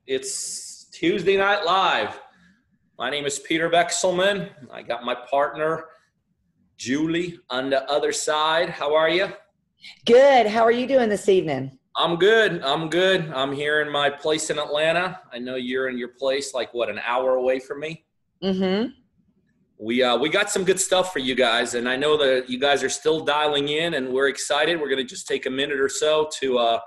It's Tuesday Night Live. My name is Peter Vekselman. I got my partner, Julie, on the other side. How are you? Good. How are you doing this evening? I'm good. I'm here in my place in Atlanta. I know you're in your place, an hour away from me? Mm-hmm. We got some good stuff for you guys, and I know that you guys are still dialing in, and we're excited. We're going to just take a minute or so to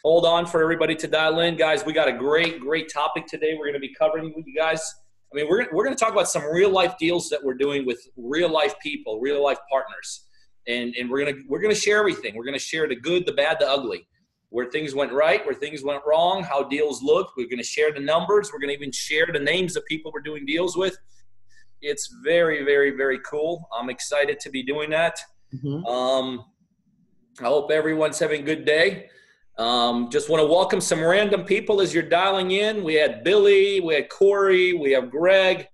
hold on for everybody to dial in. Guys, we got a great topic today we're going to be covering with you guys. I mean, we're going to talk about some real-life deals that we're doing with real-life people, real-life partners, and we're going to share everything. We're going to share the good, the bad, the ugly, where things went right, where things went wrong, how deals looked. We're going to share the numbers. We're going to even share the names of people we're doing deals with. It's very, very, very cool. I'm excited to be doing that. Mm-hmm. I hope everyone's having a good day. Just want to welcome some random people as you're dialing in. We had Billy, we had Corey, we have Greg.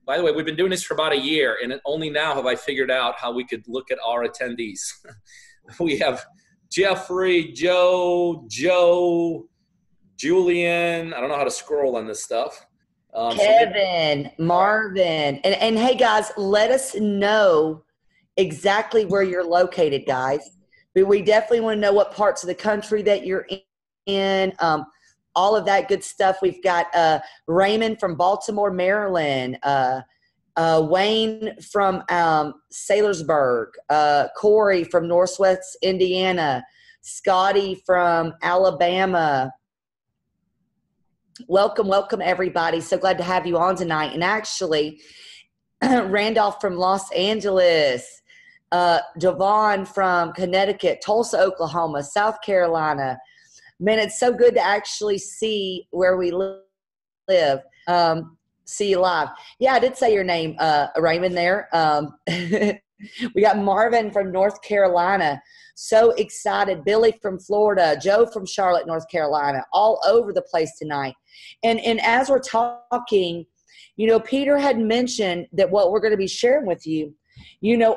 By the way, we've been doing this for about a year, and only now have I figured out how we could look at our attendees. We have Jeffrey, Joe, Julian. I don't know how to scroll on this stuff. Kevin, Marvin. And hey, guys, let us know exactly where you're located, guys. But we definitely want to know what parts of the country that you're in, all of that good stuff. We've got Raymond from Baltimore, Maryland, Wayne from Saylorsburg, Corey from Northwest Indiana, Scotty from Alabama. Welcome, everybody. So glad to have you on tonight. And actually, Randolph from Los Angeles, Devon from Connecticut, Tulsa, Oklahoma, South Carolina. Man, it's so good to actually see where we live. See you live. Yeah, I did say your name, Raymond, there. We got Marvin from North Carolina. So excited. Billy from Florida, Joe from Charlotte, North Carolina, all over the place tonight. And as we're talking, Peter had mentioned that what we're going to be sharing with you,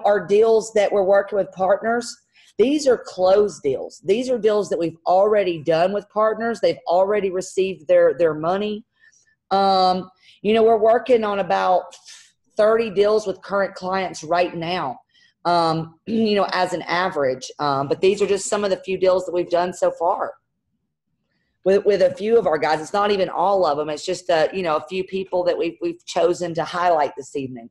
are deals that we're working with partners. These are closed deals. These are deals that we've already done with partners. They've already received their money. We're working on about 30 deals with current clients right now. As an average. But these are just some of the few deals that we've done so far with a few of our guys. It's not even all of them. It's just, a few people that we've chosen to highlight this evening.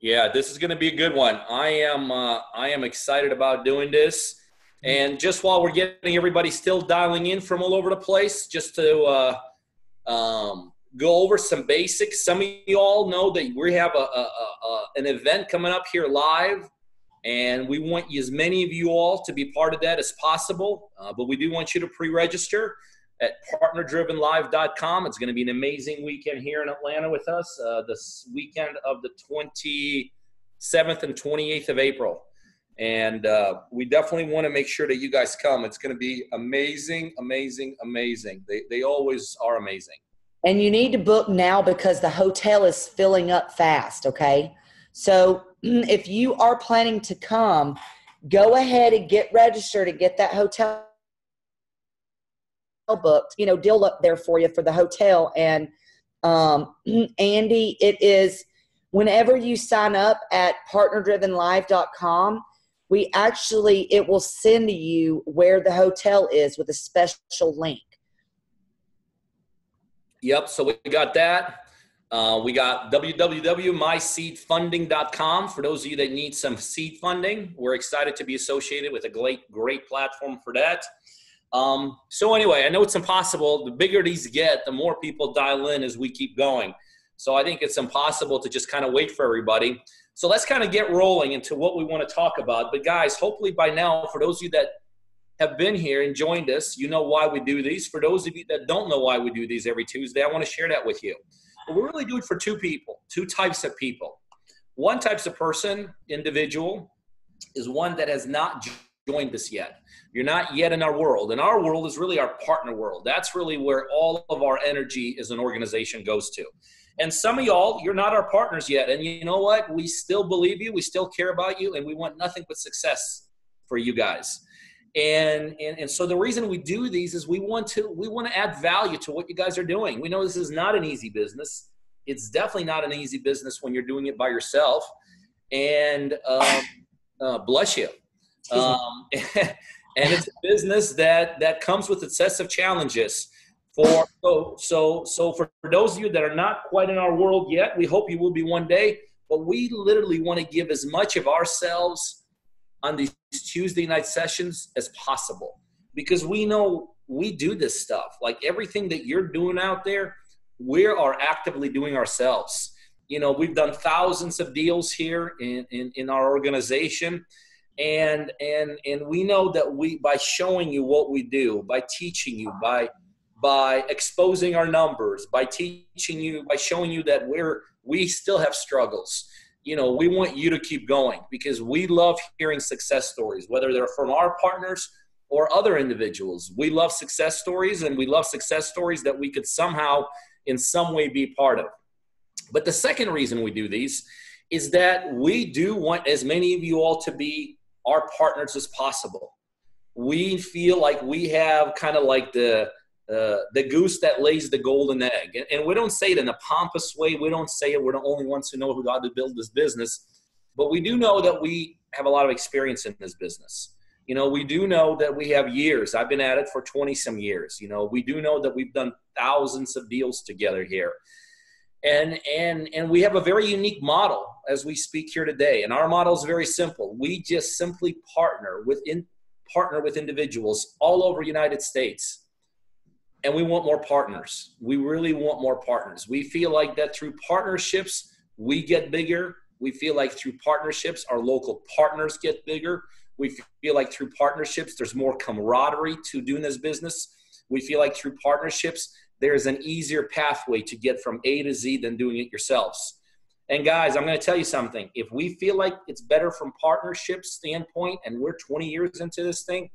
Yeah, this is going to be a good one. I am excited about doing this. And just while we're getting everybody still dialing in from all over the place, just to go over some basics. Some of you all know that we have an event coming up here live. And we want as many of you all to be part of that as possible. But we do want you to pre-register at partnerdrivenlive.com. It's going to be an amazing weekend here in Atlanta with us, this weekend of the 27th and 28th of April. And we definitely want to make sure that you guys come. It's going to be amazing. They always are amazing. And you need to book now because the hotel is filling up fast, okay? So if you are planning to come, go ahead and get registered and get that hotel booked. Deal up there for you for the hotel. And Andy, it is whenever you sign up at partnerdrivenlive.com, it will send you where the hotel is with a special link. Yep, so we got that. We got www.myseedfunding.com for those of you that need some seed funding. We're excited to be associated with a great platform for that. So anyway, I know it's impossible. The bigger these get, the more people dial in as we keep going. So I think it's impossible to just kind of wait for everybody. So let's kind of get rolling into what we want to talk about. But guys, hopefully by now, for those of you that have been here and joined us, you know why we do these. For those of you that don't know why we do these every Tuesday, I want to share that with you. But we really do it for two types of people. One type of person, individual, is one that has not joined us yet. You're not yet in our world. And our world is really our partner world. That's really where all of our energy as an organization goes to. And some of y'all, you're not our partners yet. And you know what? We still believe you. We still care about you. And we want nothing but success for you guys. And so the reason we do these is we want to add value to what you guys are doing. We know this is not an easy business. It's definitely not an easy business when you're doing it by yourself. And bless you. And it's a business that comes with excessive challenges. So for those of you that are not quite in our world yet, we hope you will be one day. But we literally want to give as much of ourselves on these Tuesday night sessions as possible, because we know we do this stuff. Like everything that you're doing out there, we are actively doing ourselves. You know, we've done thousands of deals here in our organization. And we know that by showing you what we do, by teaching you, by exposing our numbers, by teaching you, by showing you that we still have struggles. You know, we want you to keep going, because we love hearing success stories, whether they're from our partners or other individuals. We love success stories, and we love success stories that we could somehow in some way be part of. But the second reason we do these is that we do want as many of you all to be our partners as possible. We feel like we have kind of like the goose that lays the golden egg. And we don't say it in a pompous way. We don't say it, we're the only ones who know how to build this business. But we do know that we have a lot of experience in this business. You know, we do know that we have years. I've been at it for 20 some years. You know, we do know that we've done thousands of deals together here. And we have a very unique model as we speak here today. And our model is very simple. We just simply partner with individuals all over the United States. And we want more partners. We really want more partners. We feel like that through partnerships, we get bigger. We feel like through partnerships, our local partners get bigger. We feel like through partnerships, there's more camaraderie to doing this business. We feel like through partnerships, there's an easier pathway to get from A to Z than doing it yourselves. And guys, I'm going to tell you something. If we feel like it's better from partnership standpoint, and we're 20 years into this thing,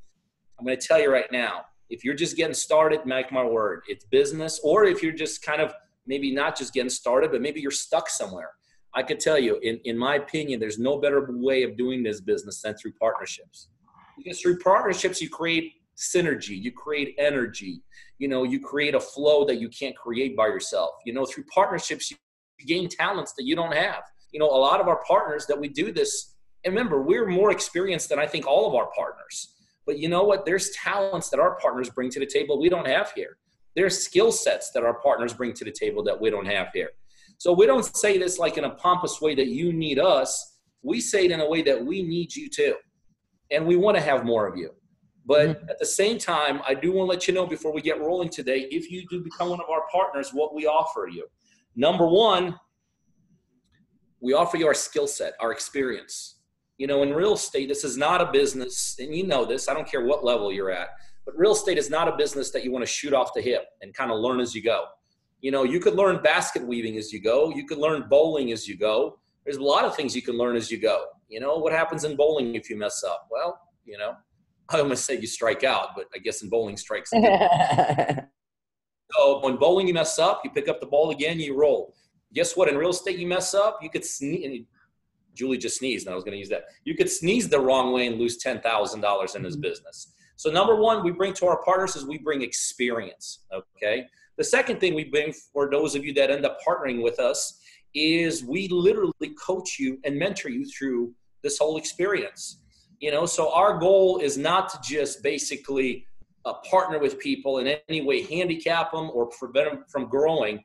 I'm going to tell you right now, if you're just getting started, mark my word, it's business. Or if you're just kind of maybe not just getting started, but maybe you're stuck somewhere. I could tell you, in my opinion, there's no better way of doing this business than through partnerships. Because through partnerships, you create synergy, you create energy, you know, you create a flow that you can't create by yourself. You know, through partnerships, you gain talents that you don't have. You know, a lot of our partners that we do this, and remember, we're more experienced than I think all of our partners. But you know what? There's talents that our partners bring to the table we don't have here. There's skill sets that our partners bring to the table that we don't have here. So we don't say this like in a pompous way that you need us. We say it in a way that we need you too. And we want to have more of you. But at the same time, I do want to let you know before we get rolling today, if you do become one of our partners, what we offer you. Number one, we offer you our skill set, our experience. You know, in real estate, this is not a business, and you know this, I don't care what level you're at, but real estate is not a business that you want to shoot off the hip and kind of learn as you go. You know, you could learn basket weaving as you go. You could learn bowling as you go. There's a lot of things you can learn as you go. You know, what happens in bowling if you mess up? Well, you know, I almost said you strike out, but I guess in bowling strikes. So when bowling you mess up, you pick up the ball again, you roll. Guess what? In real estate you mess up, you could sneeze. Julie just sneezed, and I was going to use that. You could sneeze the wrong way and lose $10,000 in this business. So number one, we bring to our partners is we bring experience, okay? The second thing we bring for those of you that end up partnering with us is we literally coach you and mentor you through this whole experience. You know, so our goal is not to just basically partner with people in any way, handicap them or prevent them from growing.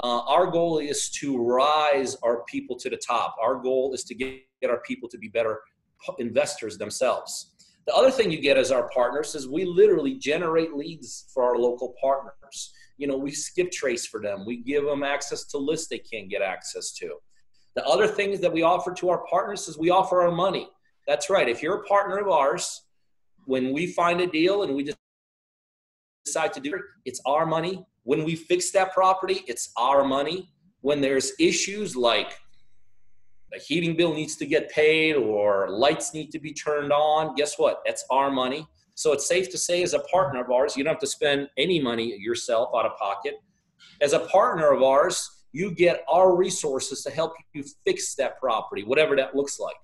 Our goal is to rise our people to the top. Our goal is to get our people to be better investors themselves. The other thing you get as our partners is we literally generate leads for our local partners. You know, we skip trace for them. We give them access to lists they can't get access to. The other things that we offer to our partners is we offer our money. That's right. If you're a partner of ours, when we find a deal and we decide to do it, it's our money. When we fix that property, it's our money. When there's issues like the heating bill needs to get paid or lights need to be turned on, guess what? That's our money. So it's safe to say as a partner of ours, you don't have to spend any money yourself out of pocket. As a partner of ours, you get our resources to help you fix that property, whatever that looks like.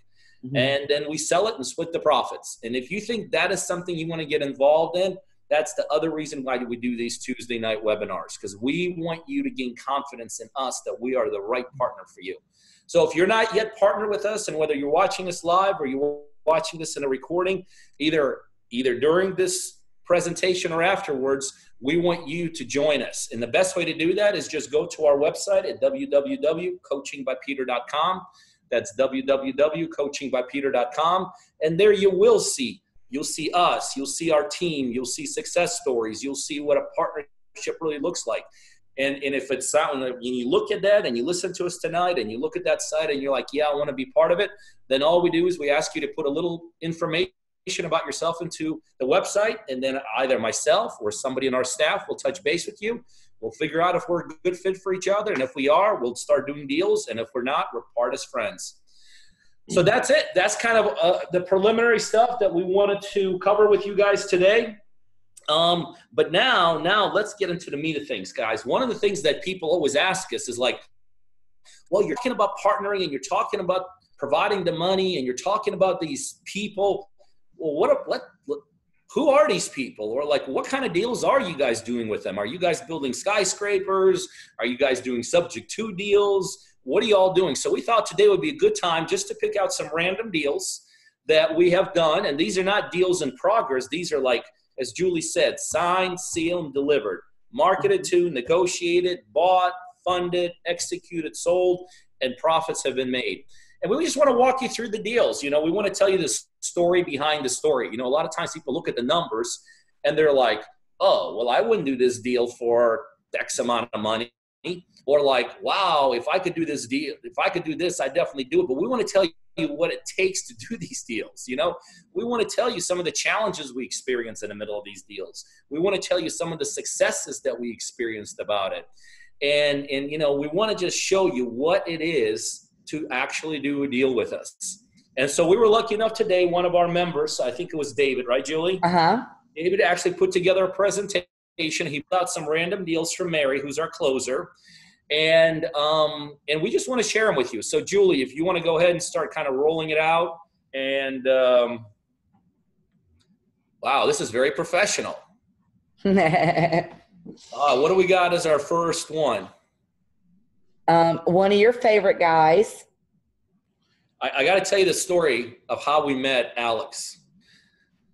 and then we sell it and split the profits. And if you think that is something you want to get involved in, that's the other reason why we do these Tuesday night webinars, because we want you to gain confidence in us that we are the right partner for you. So if you're not yet partnered with us, and whether you're watching us live or you're watching this in a recording, either during this presentation or afterwards, we want you to join us. And the best way to do that is just go to our website at www.coachingbypeter.com. That's www.coachingbypeter.com. And there you'll see us, you'll see our team, you'll see success stories, you'll see what a partnership really looks like. And if it's something that you look at that and you listen to us tonight and you look at that site and you're like, yeah, I want to be part of it, then all we do is we ask you to put a little information about yourself into the website, and then either myself or somebody in our staff will touch base with you. We'll figure out if we're a good fit for each other, and if we are, we'll start doing deals, and if we're not, we'll part as friends. So that's it. That's kind of the preliminary stuff that we wanted to cover with you guys today. But now let's get into the meat of things, guys. One of the things that people always ask us is like, well, you're talking about partnering and you're talking about providing the money and you're talking about these people. Well, who are these people? Or like, what kind of deals are you guys doing with them? Are you guys building skyscrapers? Are you guys doing subject to deals? What are you all doing? So we thought today would be a good time just to pick out some random deals that we have done. And these are not deals in progress. These are like, as Julie said, signed, sealed, and delivered, marketed to, negotiated, bought, funded, executed, sold, and profits have been made. And we just want to walk you through the deals. You know, we want to tell you the story behind the story. You know, a lot of times people look at the numbers and they're like, oh, well, I wouldn't do this deal for X amount of money. Or like, wow, if I could do this deal, if I could do this, I definitely do it. But we want to tell you what it takes to do these deals. You know, we want to tell you some of the challenges we experience in the middle of these deals. We want to tell you some of the successes that we experienced about it. And you know, we want to just show you what it is to actually do a deal with us. And so we were lucky enough today, one of our members, I think it was David, right, Julie? David actually put together a presentation. He put out some random deals from Mary, who's our closer. And we just want to share them with you. So Julie, if you want to go ahead and start kind of rolling it out. And wow, this is very professional. What do we got as our first one? One of your favorite guys. I got to tell you the story of how we met Alex.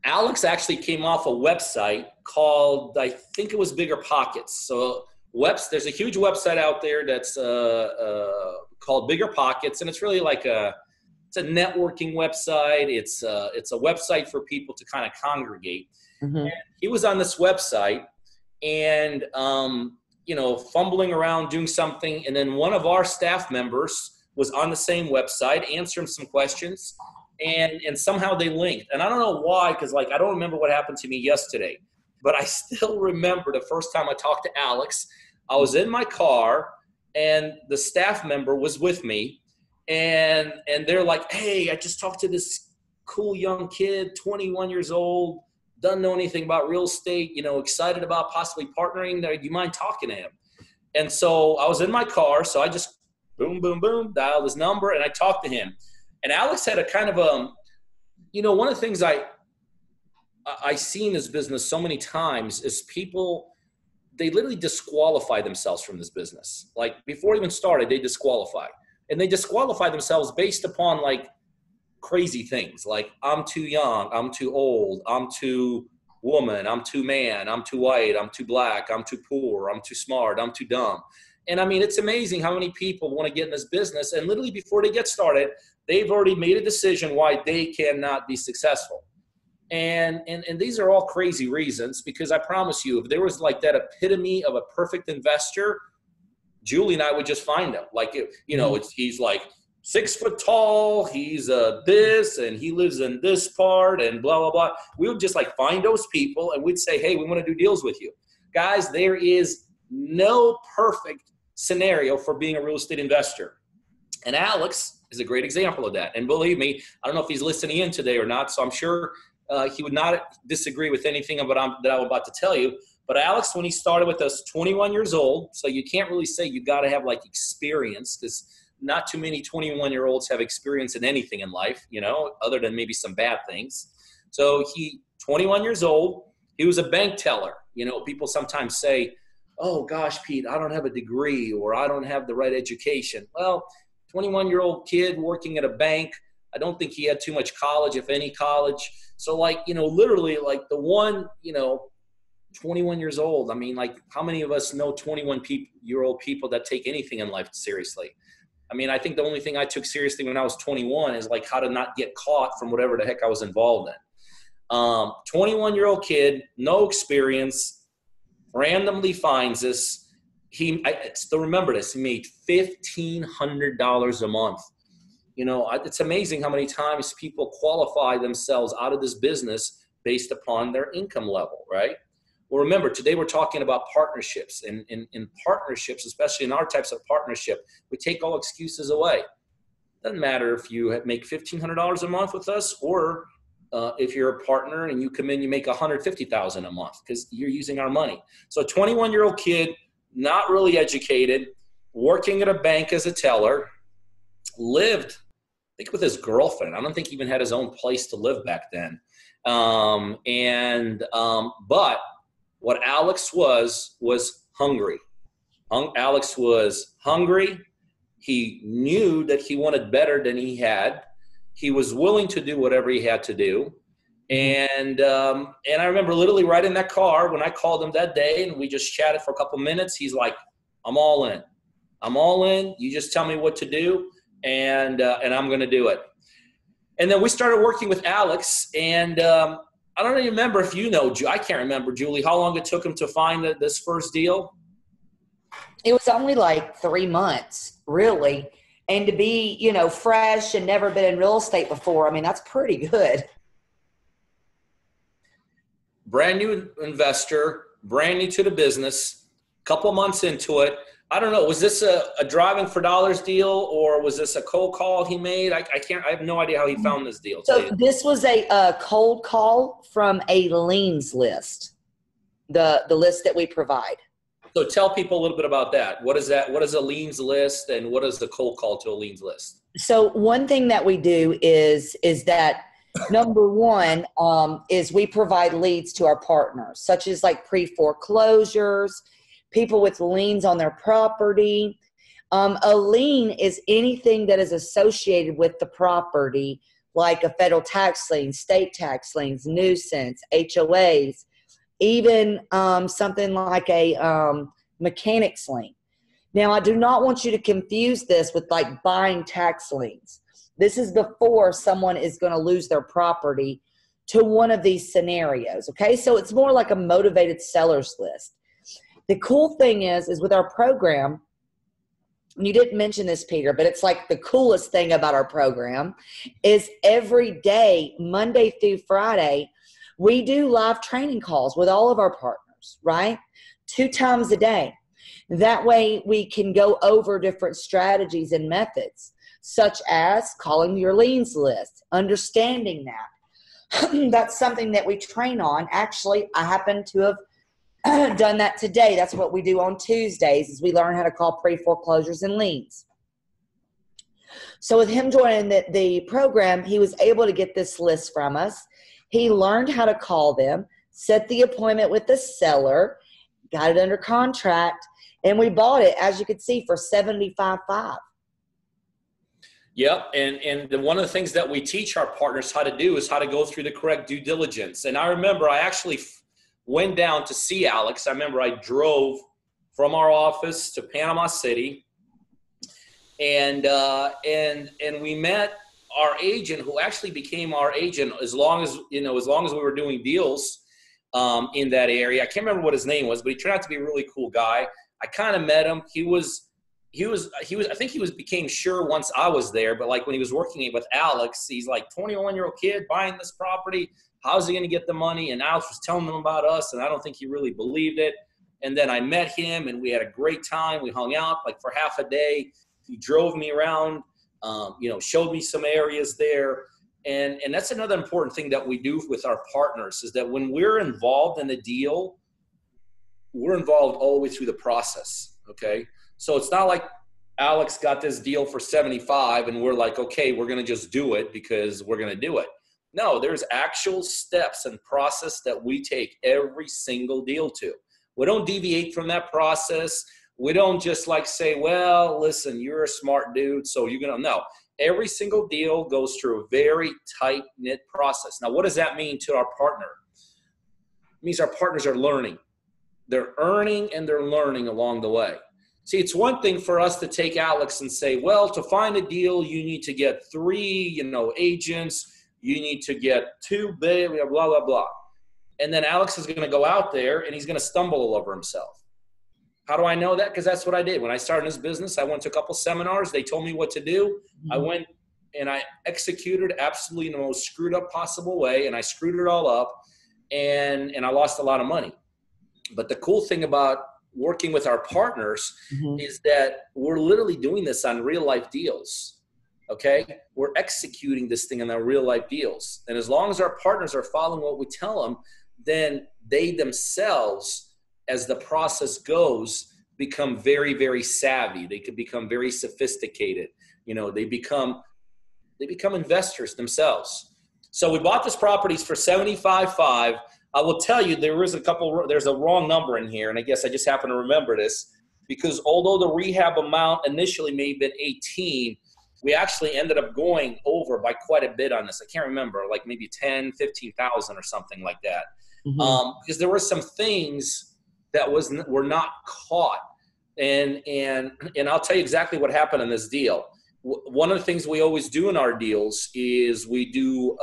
Alex actually came off a website called, I think it was Bigger Pockets. So there's a huge website out there that's called Bigger Pockets, and it's really like it's a networking website. It's a website for people to kind of congregate. And he was on this website and you know, fumbling around doing something, and then one of our staff members was on the same website answering some questions, and somehow they linked. And I don't know why, because like I don't remember what happened to me yesterday, but I still remember the first time I talked to Alex. I was in my car and the staff member was with me, and they're like, hey, I just talked to this cool young kid, 21 years old, doesn't know anything about real estate, you know, excited about possibly partnering. Do you mind talking to him? And so I was in my car, so I just boom, boom, boom, dialed his number, and I talked to him. And Alex had a kind of you know, one of the things I see in this business so many times is people, they literally disqualify themselves from this business. Like before even started, they disqualify. And they disqualify themselves based upon like crazy things. Like I'm too young, I'm too old, I'm too woman, I'm too man, I'm too white, I'm too black, I'm too poor, I'm too smart, I'm too dumb. And I mean, it's amazing how many people want to get in this business, and literally before they get started, they've already made a decision why they cannot be successful. And these are all crazy reasons, because I promise you, if there was like that epitome of a perfect investor, Julie and I would just find him. Like, you know, he's like 6 foot tall, he's this, and he lives in this part, and blah, blah, blah. We would just like find those people, and we'd say, hey, we want to do deals with you. Guys, there is no perfect scenario for being a real estate investor. And Alex is a great example of that. And believe me, I don't know if he's listening in today or not, so I'm sure he would not disagree with anything that I'm about to tell you. But Alex, when he started with us, 21 years old, so you can't really say you got to have like experience, because not too many 21-year-olds have experience in anything in life, other than maybe some bad things. So 21 years old, he was a bank teller. People sometimes say, oh gosh, Pete, I don't have a degree or I don't have the right education. Well, 21-year-old kid working at a bank, I don't think he had too much college, if any college. So literally the one, 21 years old. I mean, how many of us know 21-year-old people that take anything in life seriously? I mean, I think the only thing I took seriously when I was 21 is how to not get caught from whatever the heck I was involved in. 21-year-old kid, no experience, randomly finds this. I still remember this. He made $1,500 a month. It's amazing how many times people qualify themselves out of this business based upon their income level, right? Well, remember, today we're talking about partnerships. And in partnerships, especially in our types of partnership, we take all excuses away. Doesn't matter if you make $1,500 a month with us or if you're a partner and you come in, you make $150,000 a month because you're using our money. So a 21-year-old kid, not really educated, working at a bank as a teller, lived, I think, with his girlfriend. I don't think he even had his own place to live back then. But what Alex was hungry. Alex was hungry. He knew that he wanted better than he had. He was willing to do whatever he had to do. And I remember literally right in that car when I called him that day and we just chatted for a couple minutes, he's like, I'm all in. I'm all in. You just tell me what to do and I'm going to do it. And then we started working with Alex and I don't even remember if I can't remember, Julie, how long it took him to find this first deal. It was only 3 months, really. And to be, fresh and never been in real estate before, I mean, that's pretty good. Brand new investor, brand new to the business, couple months into it. I don't know, was this a driving for dollars deal or was this a cold call he made? I have no idea how he found this deal. So this was a cold call from a liens list, the list that we provide. So tell people a little bit about that. What is that? What is a liens list and what is the cold call to a liens list? So one thing that we do is that number one is we provide leads to our partners, such as pre-foreclosures, people with liens on their property. A lien is anything that is associated with the property, like a federal tax lien, state tax liens, nuisance, HOAs, even something like a mechanics lien. Now, I do not want you to confuse this with buying tax liens. This is before someone is going to lose their property to one of these scenarios, okay? So it's more like a motivated seller's list. The cool thing is with our program, and you didn't mention this, Peter, but it's the coolest thing about our program is every day, Monday through Friday, we do live training calls with all of our partners, right? 2 times a day. That way we can go over different strategies and methods, such as calling your liens list, understanding that. That's something that we train on. Actually, I happen to have done that today. That's what we do on Tuesdays is we learn how to call pre-foreclosures and liens. So with him joining the program, he was able to get this list from us. He learned how to call them, set the appointment with the seller, got it under contract, and we bought it, as you can see, for $75,500. Yep, and one of the things that we teach our partners how to do is how to go through the correct due diligence. And I remember I actually went down to see Alex. I remember I drove from our office to Panama City, and we met our agent, who actually became our agent as long as we were doing deals in that area. I can't remember what his name was, but he turned out to be a really cool guy. I kind of met him. I think he became sure once I was there, but when he was working with Alex, he's 21-year-old kid buying this property. How's he going to get the money? And Alex was telling him about us, and I don't think he really believed it. And then I met him, and we had a great time. We hung out for half a day. He drove me around, showed me some areas there. And that's another important thing that we do with our partners is that when we're involved in a deal, we're involved all the way through the process, okay? So it's not like Alex got this deal for 75 and we're like, okay, we're going to just do it because we're going to do it. No, there's actual steps and process that we take every single deal to. We don't deviate from that process. We don't just like say, well, listen, you're a smart dude, so you're going to, no. Every single deal goes through a very tight-knit process. Now, what does that mean to our partner? It means our partners are learning. They're earning and they're learning along the way. See, it's one thing for us to take Alex and say, well, to find a deal, you need to get 3, agents. You need to get 2, blah, blah, blah. And then Alex is going to go out there and he's going to stumble all over himself. How do I know that? Because that's what I did. When I started this business, I went to a couple seminars. They told me what to do. I went and I executed absolutely in the most screwed up possible way. And I screwed it all up and I lost a lot of money. But the cool thing about working with our partners is that we're literally doing this on real life deals. Okay. We're executing this thing on our real life deals. And as long as our partners are following what we tell them, then they themselves, as the process goes, become very, very savvy. They could become very sophisticated. They become investors themselves. So we bought this properties for $75,500. I will tell you, there's a wrong number in here. And I guess I just happen to remember this because although the rehab amount initially may have been 18, we actually ended up going over by quite a bit on this. I can't remember, like maybe 10, 15,000 or something like that. Because there were some things that were not caught. And I'll tell you exactly what happened in this deal. One of the things we always do in our deals is we do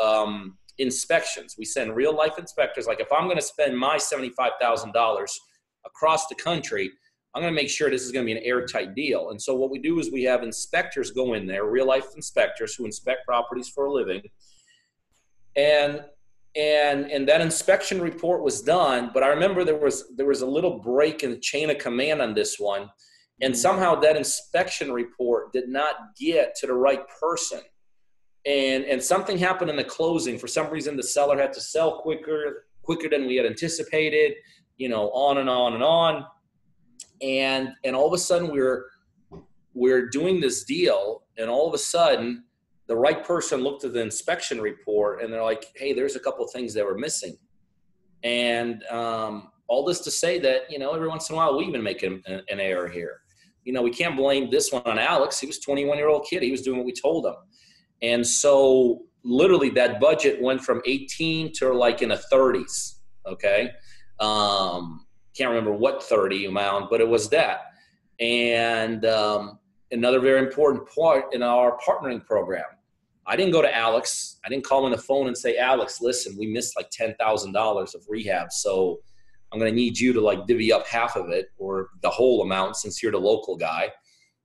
inspections. We send real life inspectors. Like if I'm going to spend my $75,000 across the country, I'm going to make sure this is going to be an airtight deal. And so what we do is we have inspectors go in there, real life inspectors who inspect properties for a living. And that inspection report was done, but I remember there was a little break in the chain of command on this one. And somehow that inspection report did not get to the right person. And something happened in the closing. For some reason, the seller had to sell quicker than we had anticipated, on and on and on. And all of a sudden we're doing this deal, and all of a sudden the right person looked at the inspection report and they're like, hey, there's a couple of things that were missing. And all this to say that, every once in a while we even make an error here. We can't blame this one on Alex. He was a 21-year-old kid. He was doing what we told him. And so literally that budget went from 18 to like in the 30s. Okay. Can't remember what 30 amount, but it was that. And another very important part in our partnering program, I didn't go to Alex. I didn't call him on the phone and say, Alex, listen, we missed like $10,000 of rehab. So I'm going to need you to like divvy up half of it or the whole amount since you're the local guy.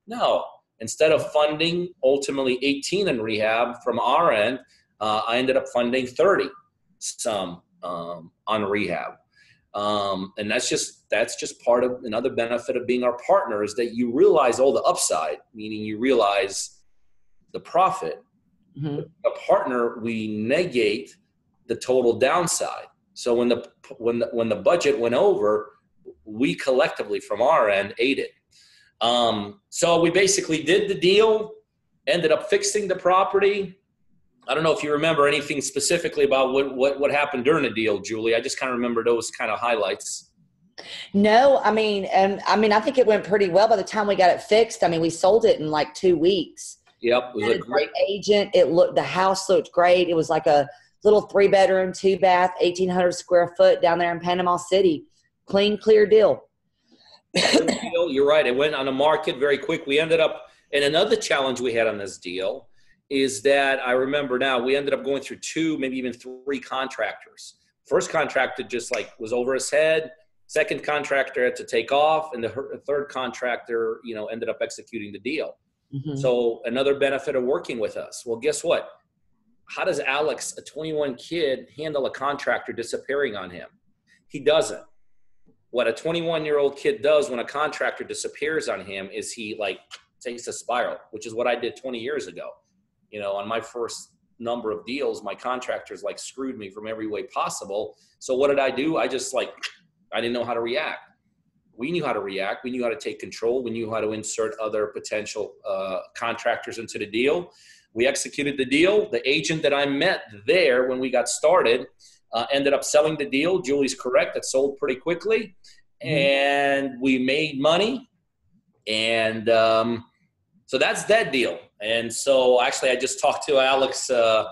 No. Instead of funding ultimately 18 in rehab from our end, I ended up funding 30 some on rehab. And that's just part of another benefit of being our partner is that you realize all the upside, meaning you realize the profit. A partner, we negate the total downside. So when the budget went over, we collectively from our end ate it. So we basically did the deal, ended up fixing the property. I don't know if you remember anything specifically about what happened during the deal, Julie. I just kind of remember those kind of highlights. No, I think it went pretty well by the time we got it fixed. We sold it in like 2 weeks. Yep. It was a great agent. The house looked great. It was like a little 3-bedroom, 2-bath, 1,800 square foot down there in Panama City. Clean, clear deal. You're right. It went on the market very quick. We ended up, and another challenge we had on this deal is that I remember now we ended up going through 2, maybe even 3 contractors. First contractor just like was over his head. Second contractor had to take off, and the third contractor, ended up executing the deal. So another benefit of working with us. Well, guess what? How does Alex, a 21 kid, handle a contractor disappearing on him? He doesn't. What a 21-year-old kid does when a contractor disappears on him is he like takes a spiral, which is what I did 20 years ago. On my first number of deals, my contractors like screwed me from every way possible. So what did I do? I just I didn't know how to react. We knew how to react. We knew how to take control. We knew how to insert other potential contractors into the deal. We executed the deal. The agent that I met there when we got started ended up selling the deal. Julie's correct. That sold pretty quickly. And we made money. And so that's that deal. And so actually I just talked to Alex a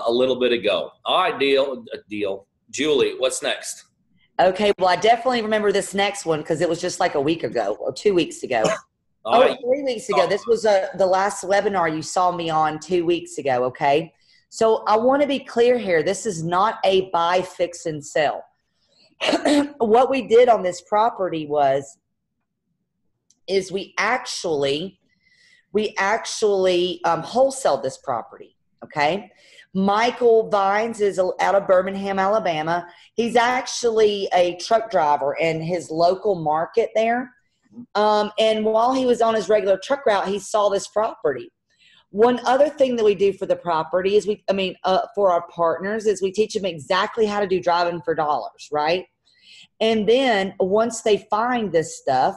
little bit ago. All right, deal. Julie, what's next? Okay, well, I definitely remember this next one because it was just like a week ago or 2 weeks ago. Right. 3 weeks ago. This was the last webinar you saw me on 2 weeks ago, okay? So I want to be clear here. This is not a buy, fix, and sell. What we did on this property is we actually wholesaled this property, okay? Michael Vines is out of Birmingham, Alabama. He's actually a truck driver in his local market there. And while he was on his regular truck route, he saw this property. One other thing that we do for the property is for our partners is we teach them exactly how to do driving for dollars, right? And then once they find this stuff,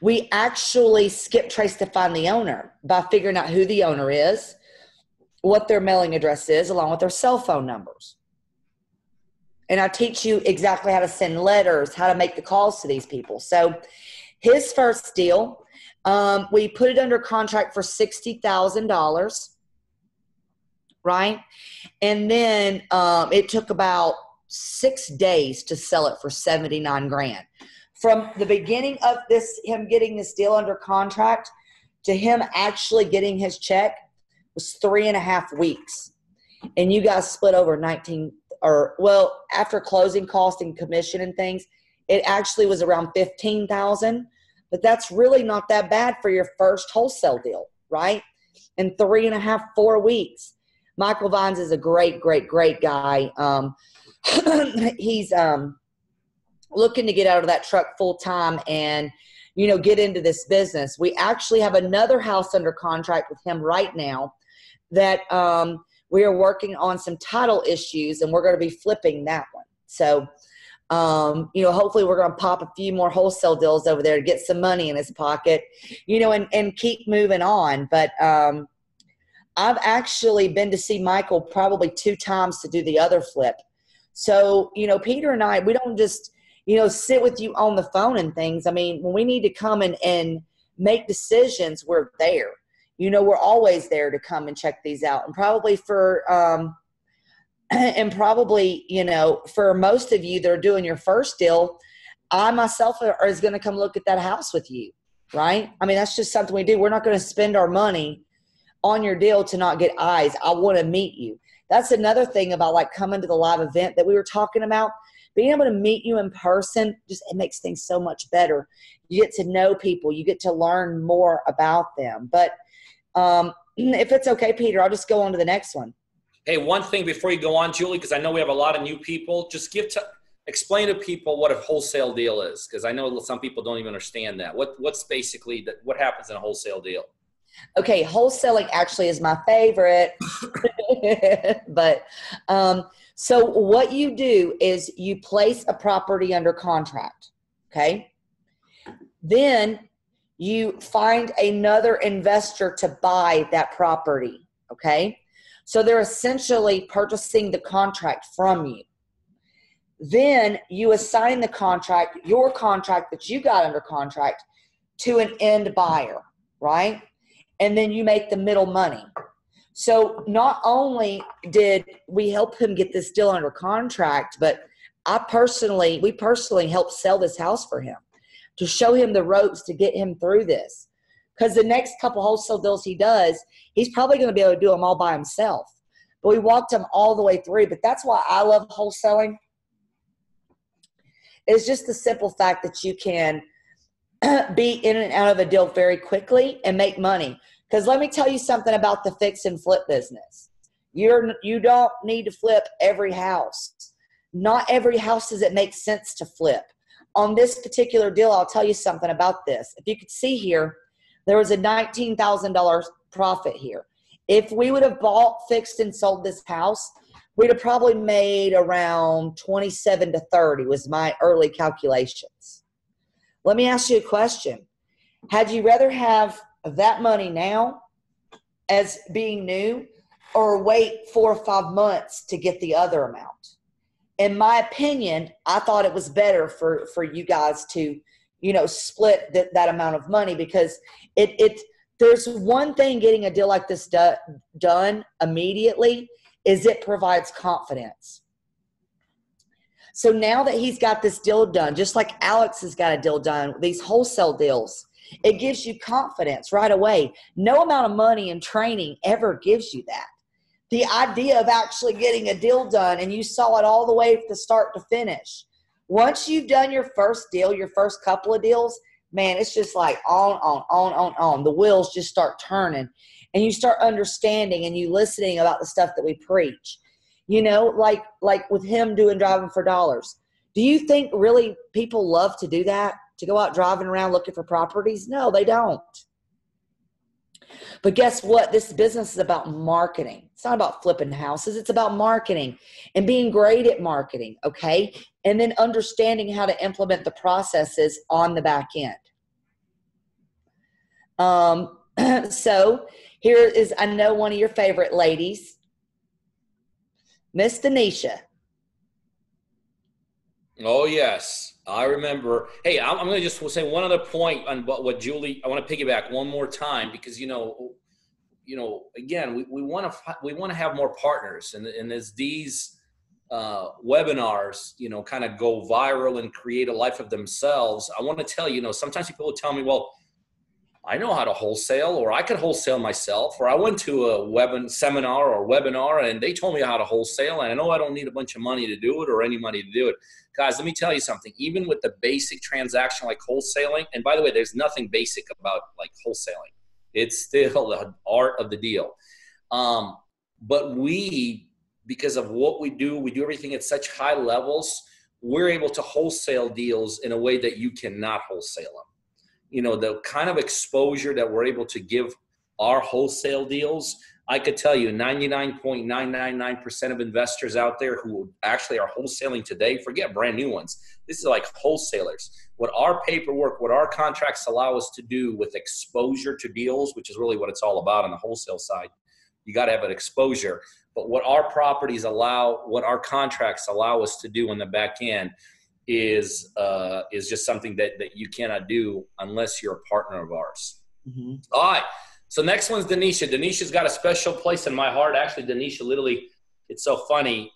we actually skip trace to find the owner by figuring out who the owner is, what their mailing address is, along with their cell phone numbers. And I teach you exactly how to send letters, how to make the calls to these people. So his first deal, we put it under contract for $60,000, right? And then it took about 6 days to sell it for $79,000. From the beginning of him getting this deal under contract to him actually getting his check was 3.5 weeks. And you guys split over after closing cost and commission and things, it actually was around $15,000. But that's really not that bad for your first wholesale deal, right? In 3.5, 4 weeks. Michael Vines is a great, great, great guy. He's looking to get out of that truck full time and, get into this business. We actually have another house under contract with him right now that we are working on some title issues, and we're going to be flipping that one. So, hopefully we're going to pop a few more wholesale deals over there to get some money in his pocket, and keep moving on. But I've actually been to see Michael probably 2 times to do the other flip. So, Peter and I, we don't just sit with you on the phone and things. I mean, when we need to come and make decisions, we're there. We're always there to come and check these out. And probably for most of you that are doing your first deal, I myself is going to come look at that house with you, right? I mean, that's just something we do. We're not going to spend our money on your deal to not get eyes. I want to meet you. That's another thing about like coming to the live event that we were talking about. Being able to meet you in person, it makes things so much better. You get to know people. You get to learn more about them. But if it's okay, Peter, I'll just go on to the next one. Hey, one thing before you go on, Julie, because I know we have a lot of new people, just explain to people what a wholesale deal is, because I know some people don't even understand that. What's basically what happens in a wholesale deal? Okay, wholesaling actually is my favorite. But so what you do is you place a property under contract, okay? Then you find another investor to buy that property, okay? So they're essentially purchasing the contract from you. Then you assign your contract that you got under contract, to an end buyer, right? And then you make the middle money. So not only did we help him get this deal under contract, but we personally helped sell this house for him to show him the ropes to get him through this. Because the next couple wholesale deals he does, he's probably going to be able to do them all by himself. But we walked him all the way through. But that's why I love wholesaling. It's just the simple fact that you can be in and out of a deal very quickly and make money. Because let me tell you something about the fix and flip business. You don't need to flip every house. Not every house does it make sense to flip. On this particular deal, I'll tell you something about this. If you could see here, there was a $19,000 profit here. If we would have bought, fixed, and sold this house, we'd have probably made around 27 to 30 was my early calculations. Let me ask you a question. Had you rather have that money now as being new, or wait 4 or 5 months to get the other amount? In my opinion, I thought it was better for you guys to, split that amount of money, because there's one thing getting a deal like this done immediately is it provides confidence. So now that he's got this deal done, just like Alex has got a deal done, these wholesale deals, it gives you confidence right away. No amount of money and training ever gives you that. The idea of actually getting a deal done, and you saw it all the way from the start to finish. Once you've done your first deal, your first couple of deals, man, it's just like on. The wheels just start turning, and you start understanding and you listening about the stuff that we preach. Like with him doing Driving for Dollars. Do you think really people love to do that? To go out driving around looking for properties? No, they don't. But guess what? This business is about marketing. It's not about flipping houses. It's about marketing and being great at marketing, okay? And then understanding how to implement the processes on the back end. So here is, I know, one of your favorite ladies, Miss Denisha. Oh, yes. I remember. Hey, I'm going to just say one other point on what Julie, I want to piggyback one more time, because, again, we want to have more partners, and as these webinars, kind of go viral and create a life of themselves. I want to tell you, sometimes people will tell me, well, I know how to wholesale, or I could wholesale myself, or I went to a seminar or webinar and they told me how to wholesale, and I know I don't need a bunch of money to do it or any money to do it. Guys, let me tell you something. Even with the basic transaction like wholesaling, and by the way, there's nothing basic about like wholesaling. It's still the art of the deal. But because of what we do everything at such high levels, we're able to wholesale deals in a way that you cannot wholesale them. The kind of exposure that we're able to give our wholesale deals, I could tell you 99.999% of investors out there who actually are wholesaling today, forget brand new ones. This is like wholesalers. What our paperwork, what our contracts allow us to do with exposure to deals, which is really what it's all about on the wholesale side. You got to have an exposure. But what our properties allow, what our contracts allow us to do on the back end is just something that you cannot do unless you're a partner of ours. Mm-hmm. All right. So next one's Denisha. Denisha's got a special place in my heart. Actually, Denisha, literally, it's so funny.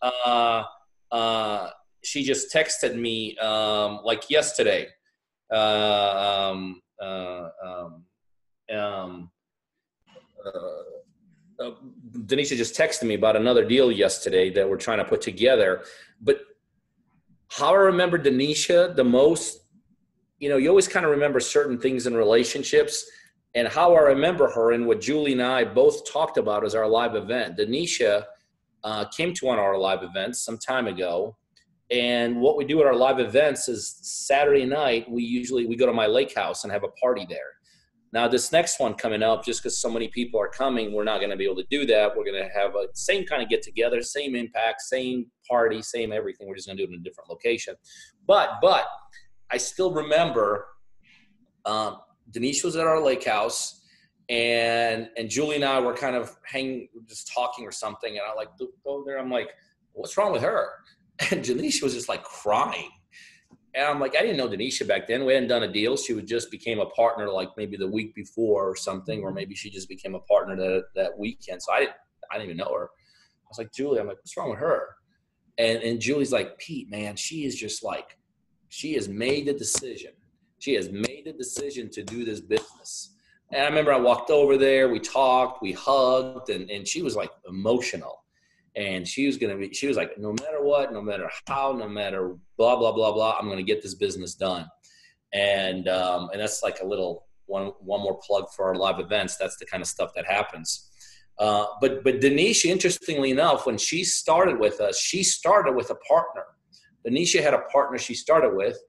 She just texted me like yesterday. Denisha just texted me about another deal yesterday that we're trying to put together. But how I remember Denisha the most, you always kind of remember certain things in relationships, and how I remember her and what Julie and I both talked about is our live event. Denisha came to one of our live events some time ago, and what we do at our live events is Saturday night, we go to my lake house and have a party there. Now, this next one coming up, just because so many people are coming, we're not going to be able to do that. We're going to have a same kind of get together, same impact, same party, same everything. We're just going to do it in a different location. But I still remember Denise was at our lake house, and Julie and I were kind of just talking or something. And I go there. I'm like, what's wrong with her? And Denise was just like crying. And I'm like, I didn't know Denisha back then. We hadn't done a deal. She just became a partner like maybe the week before or something, or maybe she just became a partner that weekend. So I didn't even know her. I was like, Julie, what's wrong with her? And Julie's like, Pete, man, she is just like, she has made the decision. She has made the decision to do this business. And I remember I walked over there, we talked, we hugged, and she was like emotional. And she was like, no matter what, no matter how, no matter blah, blah, blah, blah, I'm going to get this business done. And that's like a little one more plug for our live events. That's the kind of stuff that happens. But Denisha, interestingly enough, when she started with us, she started with a partner. Denisha had a partner she started with.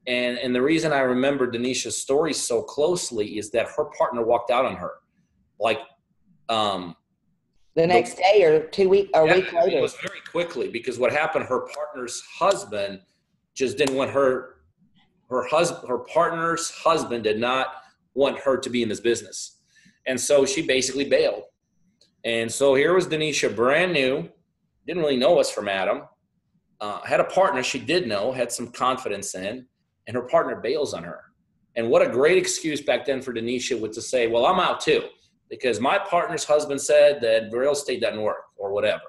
And the reason I remember Denisha's story so closely is that her partner walked out on her. Like, The next day or 2 week or a week later? It was very quickly, because what happened, her partner's husband just didn't want her partner's husband did not want her to be in this business. And so she basically bailed. And so here was Denisha, brand new, didn't really know us from Adam, had a partner she did know, had some confidence in, and her partner bails on her. And what a great excuse back then for Denisha was to say, well, I'm out too, because my partner's husband said that real estate doesn't work or whatever.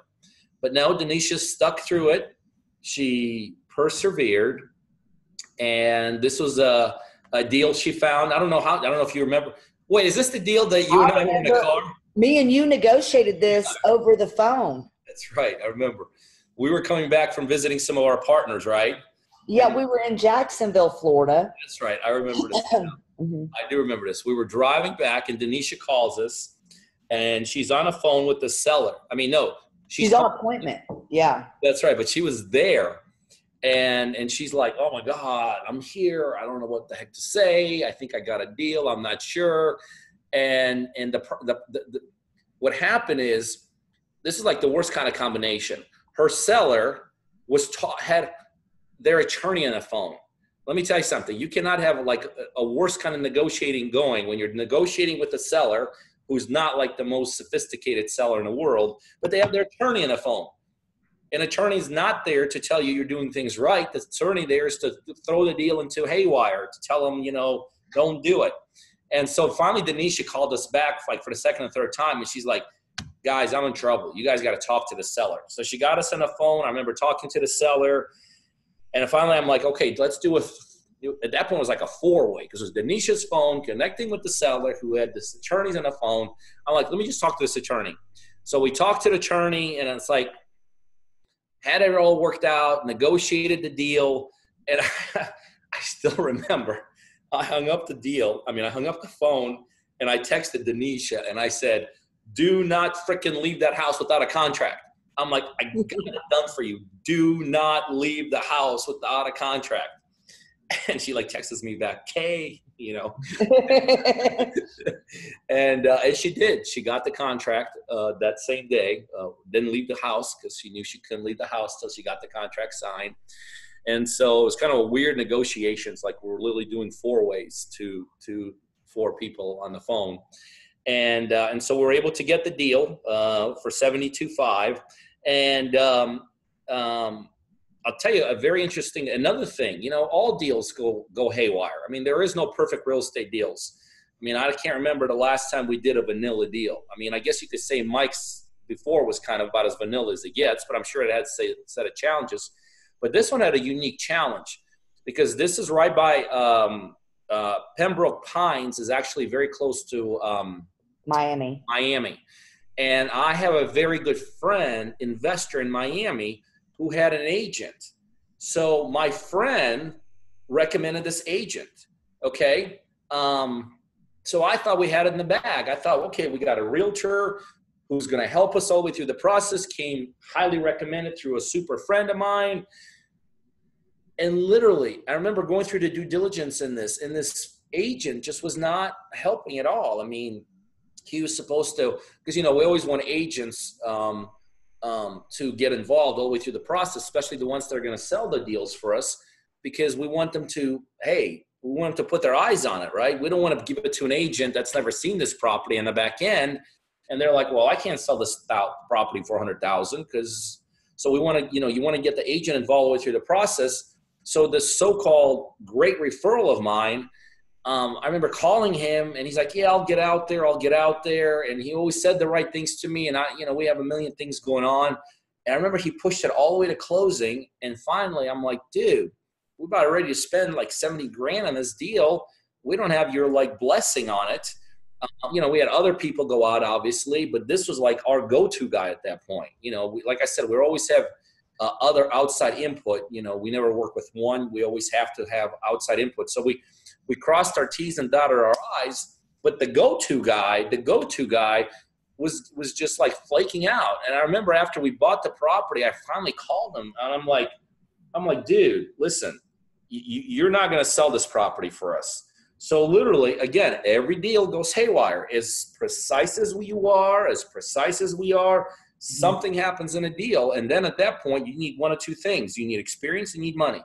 But no, Denisha stuck through it. She persevered. And this was a deal she found. I don't know if you remember. Wait, is this the deal that you and I were in the car? Me and you negotiated this over the phone. That's right. I remember. We were coming back from visiting some of our partners, right? Yeah, we were in Jacksonville, Florida. That's right. I remember this. Mm-hmm. I do remember this. We were driving back, and Denisha calls us, and she's on a phone with the seller. I mean, no. She's on appointment. Yeah. That's right. But she was there. And she's like, oh, my God, I'm here. I don't know what the heck to say. I think I got a deal. I'm not sure. And what happened is, this is like the worst kind of combination. Her seller had their attorney on the phone. Let me tell you something. You cannot have like a worse kind of negotiating going when you're negotiating with a seller who's not like the most sophisticated seller in the world, but they have their attorney on the phone. An attorney's not there to tell you you're doing things right. The attorney there is to throw the deal into haywire, to tell them, don't do it. And so finally, Denisha called us back for the second or third time, and she's like, guys, I'm in trouble. You guys got to talk to the seller. So she got us on the phone. I remember talking to the seller, and finally I'm like, okay, let's do at that point it was like a four-way, because it was Denisha's phone connecting with the seller who had this attorneys on the phone. I'm like, let me just talk to this attorney. So we talked to the attorney, and it's like, had it all worked out, negotiated the deal, and I still remember I hung up the phone, and I texted Denisha, and I said, do not freaking leave that house without a contract. I'm like, I got it done for you. Do not leave the house without a contract. And she like texts me back, Kay, and she did. She got the contract that same day. Didn't leave the house because she knew she couldn't leave the house till she got the contract signed. And so it was kind of a weird negotiations. Like we're literally doing four ways to four people on the phone. And so we were able to get the deal for $72,500. And I'll tell you a very interesting, another thing, all deals go haywire. I mean, there is no perfect real estate deals. I mean, I can't remember the last time we did a vanilla deal. I mean, I guess you could say Mike's before was kind of about as vanilla as it gets, but I'm sure it had a set of challenges. But this one had a unique challenge because this is right by Pembroke Pines is actually very close to Miami. And I have a very good friend, investor in Miami, who had an agent. So my friend recommended this agent, okay? So I thought we had it in the bag. I thought, okay, we got a realtor who's gonna help us all the way through the process, came highly recommended through a super friend of mine. And literally, I remember going through the due diligence in this, and this agent just was not helping at all. I mean, he was supposed to, because, we always want agents to get involved all the way through the process, especially the ones that are going to sell the deals for us, because we want them to, we want them to put their eyes on it, right? We don't want to give it to an agent that's never seen this property on the back end. And they're like, well, I can't sell this property for $100,000 because, so we want to, you want to get the agent involved all the way through the process. So this so-called great referral of mine, I remember calling him and he's like, yeah, I'll get out there. And he always said the right things to me. And we have a million things going on. And I remember he pushed it all the way to closing. And finally I'm like, dude, we're about ready to spend like $70,000 on this deal. We don't have your blessing on it. We had other people go out obviously, but this was like our go-to guy at that point. Like I said, we always have other outside input. We never work with one. We always have to have outside input. So we crossed our T's and dotted our I's, but the go-to guy was just like flaking out. And I remember after we bought the property, I finally called him and I'm like, dude, listen, you're not going to sell this property for us. So literally, again, every deal goes haywire. As precise as you are, as precise as we are, something happens in a deal. And then at that point, you need one of two things. You need experience and you need money.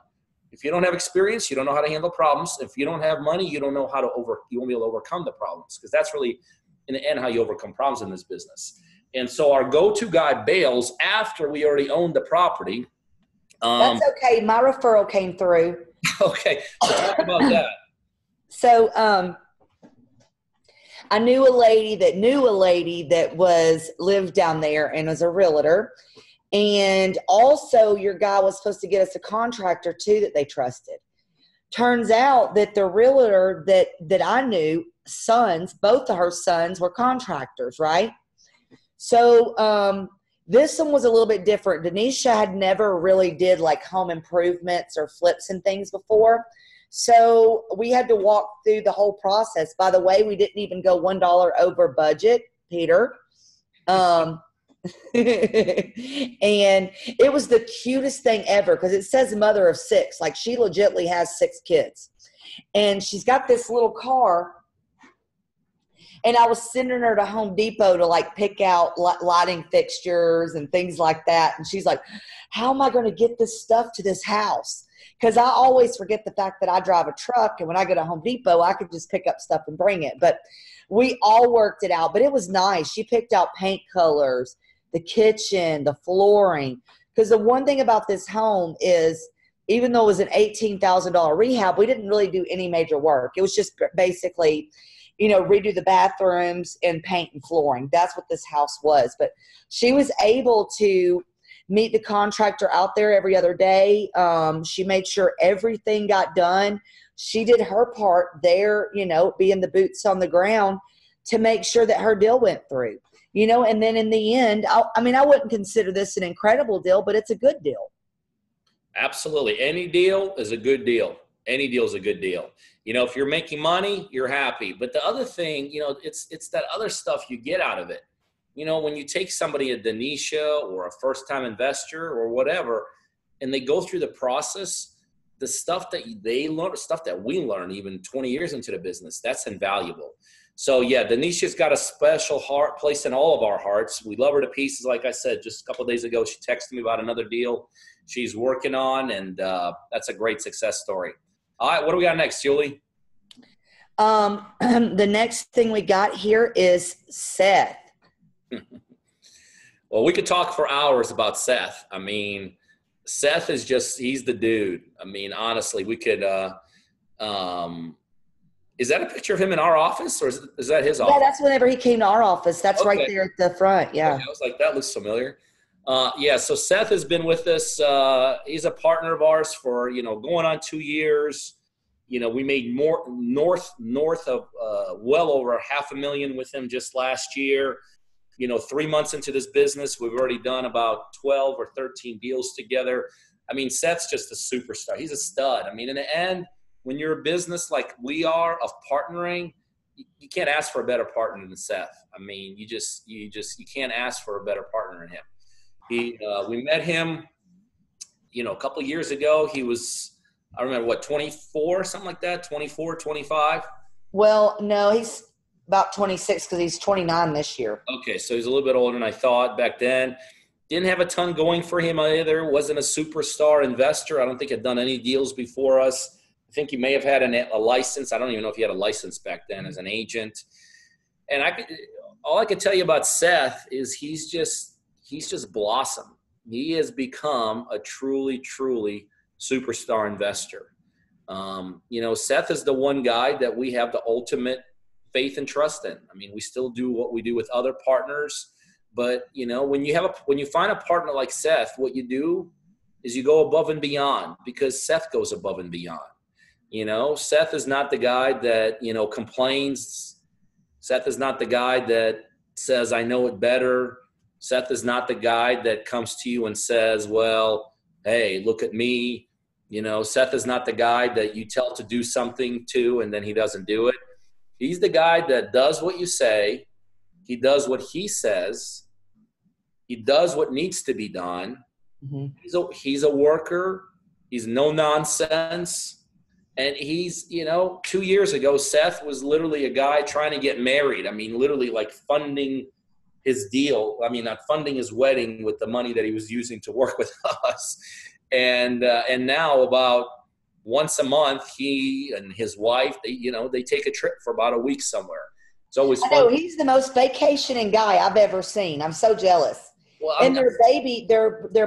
If you don't have experience, you don't know how to handle problems. If you don't have money, you don't know how to you won't be able to overcome the problems, because that's really, in the end, how you overcome problems in this business. And so our go-to guy bails after we already own the property. That's okay. My referral came through. Okay, so talk about that. So I knew a lady that lived down there and was a realtor. And also your guy was supposed to get us a contractor too that they trusted. Turns out that the realtor that I knew, both of her sons were contractors, right? So this one was a little bit different. Denisha had never really did like home improvements or flips and things before. So we had to walk through the whole process. By the way, we didn't even go $1 over budget, Peter. And it was the cutest thing ever, because it says mother of 6. Like, she legitimately has 6 kids. And she's got this little car. And I was sending her to Home Depot to like pick out lighting fixtures and things like that. And she's like, how am I going to get this stuff to this house? Because I always forget the fact that I drive a truck, and when I go to Home Depot, I could just pick up stuff and bring it. But we all worked it out. But it was nice. She picked out paint colors, the kitchen, the flooring. Because the one thing about this home is, even though it was an $18,000 rehab, we didn't really do any major work. It was just basically, redo the bathrooms and paint and flooring. That's what this house was. But she was able to meet the contractor out there every other day. She made sure everything got done. She did her part there, being the boots on the ground to make sure that her deal went through, and then in the end, I wouldn't consider this an incredible deal, but it's a good deal. Absolutely. Any deal is a good deal. Any deal is a good deal. If you're making money, you're happy. But the other thing, it's that other stuff you get out of it. When you take somebody, a Denisha or a first-time investor or whatever, and they go through the process, the stuff that they learn, stuff that we learn even 20 years into the business, that's invaluable. So, yeah, Denisha's got a special place in all of our hearts. We love her to pieces. Like I said, just a couple of days ago, she texted me about another deal she's working on, and that's a great success story. All right, what do we got next, Julie? The next thing we got here is Seth. Well, we could talk for hours about Seth. Seth is he's the dude. Honestly, we could, is that a picture of him in our office, or is that his office? Yeah, that's whenever he came to our office. That's okay. Right there at the front. Yeah. Okay, I was like, that looks familiar. So Seth has been with us. He's a partner of ours for, going on 2 years. We made more north of well over $500,000 with him just last year. 3 months into this business, we've already done about 12 or 13 deals together. Seth's just a superstar. He's a stud. In the end, when you're a business like we are of partnering, you can't ask for a better partner than Seth. You can't ask for a better partner than him. We met him, a couple of years ago. He was, I remember 24, something like that, 24, 25. Well, no, he's about 26 because he's 29 this year. Okay, so he's a little bit older than I thought back then. Didn't have a ton going for him either. Wasn't a superstar investor. I don't think had done any deals before us. I think he may have had a license. I don't even know if he had a license back then as an agent. And all I could tell you about Seth is he's just blossomed. He has become a truly, truly superstar investor. Seth is the one guy that we have the ultimate faith and trust in. We still do what we do with other partners, but when you find a partner like Seth, what you do is you go above and beyond, because Seth goes above and beyond. Seth is not the guy that, complains. Seth is not the guy that says, I know it better. Seth is not the guy that comes to you and says, well, hey, look at me. Seth is not the guy that you tell to do something to and then he doesn't do it. He's the guy that does what you say. He does what he says. He does what needs to be done. Mm-hmm. He's a worker. He's no nonsense. And he's, 2 years ago, Seth was literally a guy trying to get married. I mean, literally like funding his deal. I mean, not funding his wedding with the money that he was using to work with us. And now about once a month, he and his wife, they take a trip for about a week somewhere. It's always fun. I know, he's the most vacationing guy I've ever seen. I'm so jealous. Well, and their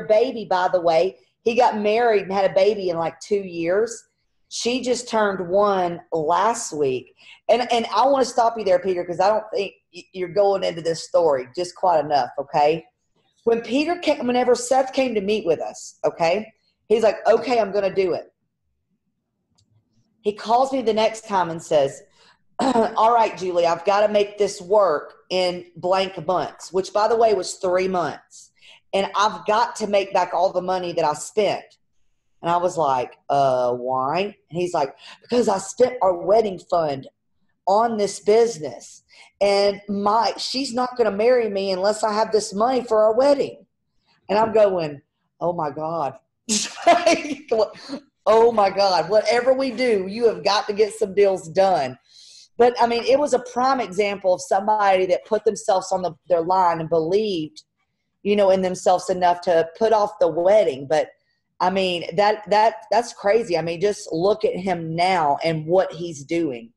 baby, by the way, he got married and had a baby in like 2 years. She just turned 1 last week. And I want to stop you there, Peter, because I don't think you're going into this story just quite enough, okay? Whenever Seth came to meet with us, okay, he's like, okay, I'm going to do it. He calls me the next time and says, all right, Julie, I've got to make this work in blank months, which, by the way, was 3 months. And I've got to make back all the money that I spent. And I was like, why? And he's like, because I spent our wedding fund on this business. And she's not going to marry me unless I have this money for our wedding. And I'm going, oh, my God. Oh, my God. Whatever we do, you have got to get some deals done. But, I mean, it was a prime example of somebody that put themselves on their line and believed, in themselves enough to put off the wedding. But, I mean, that's crazy. I mean, just look at him now and what he's doing.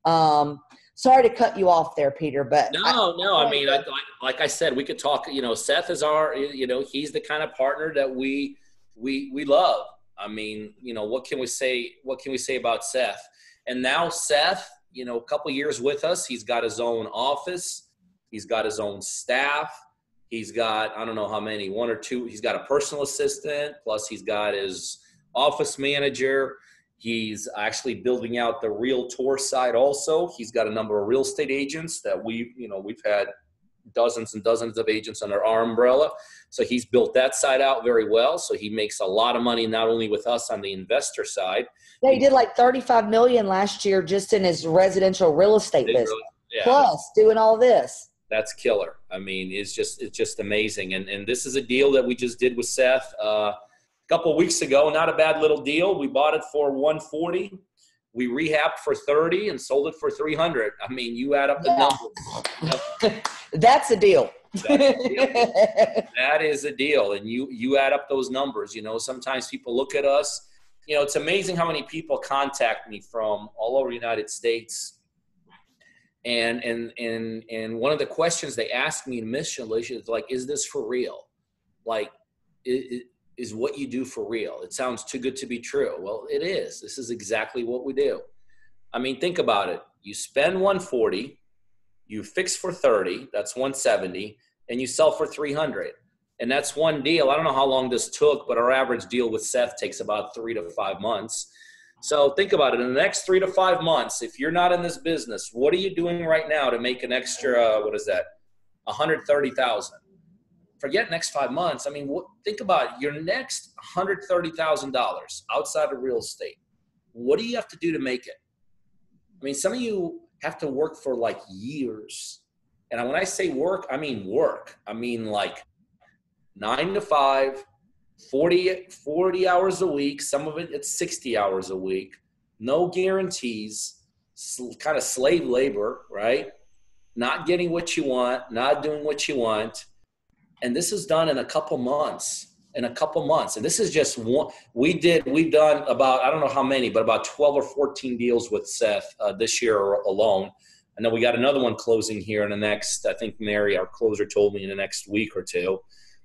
Sorry to cut you off there, Peter, but no. I mean, like I said, we could talk. Seth is our. He's the kind of partner that we love. I mean, what can we say? What can we say about Seth? And now Seth, a couple years with us, he's got his own office. He's got his own staff. He's got, I don't know how many, 1 or 2. He's got a personal assistant. Plus he's got his office manager. He's actually building out the realtor side also. He's got a number of real estate agents that we've had dozens and dozens of agents under our umbrella. So he's built that side out very well. So he makes a lot of money, not only with us on the investor side. Yeah, he did like $35 million last year just in his residential real estate business. Yeah, plus doing all this. That's killer. I mean, it's just amazing. And this is a deal that we just did with Seth a couple of weeks ago. Not a bad little deal. We bought it for $140. We rehabbed for $30 and sold it for $300. I mean, you add up the numbers. That's a deal. That is a deal. And you add up those numbers. Sometimes people look at us. It's amazing how many people contact me from all over the United States. And one of the questions they ask me initially is like, is this for real? Like, is what you do for real? It sounds too good to be true. Well, it is. This is exactly what we do. I mean, think about it. You spend $140, you fix for $30, that's $170, and you sell for $300. And that's one deal. I don't know how long this took, but our average deal with Seth takes about 3 to 5 months. So think about it. In the next 3 to 5 months, if you're not in this business, what are you doing right now to make an extra, what is that, $130,000? Forget next 5 months. I mean, think about it. Your next $130,000 outside of real estate. What do you have to do to make it? I mean, some of you have to work for like years. And when I say work, I mean work. I mean like 9 to 5, 40 hours a week. Some of it's 60 hours a week. No guarantees, kind of slave labor, right? Not getting what you want, not doing what you want. And this is done in a couple months, And this is just one. We've done about, I don't know how many, but about 12 or 14 deals with Seth this year alone. And then we got another one closing here in the next, I think Mary, our closer, told me in the next week or two.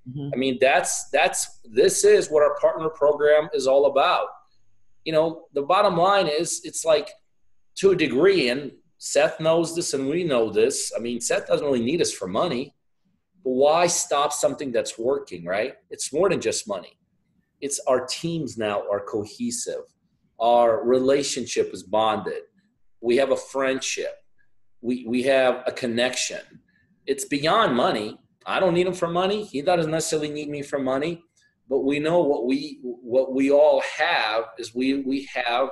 Mm-hmm. I mean, this is what our partner program is all about. You know, the bottom line is, it's like, to a degree, and Seth knows this and we know this. I mean, Seth doesn't really need us for money, but why stop something that's working, right? It's more than just money. It's our teams now are cohesive. Our relationship is bonded. We have a friendship. We have a connection. It's beyond money. I don't need him for money. He doesn't necessarily need me for money. But we know what we all have is we have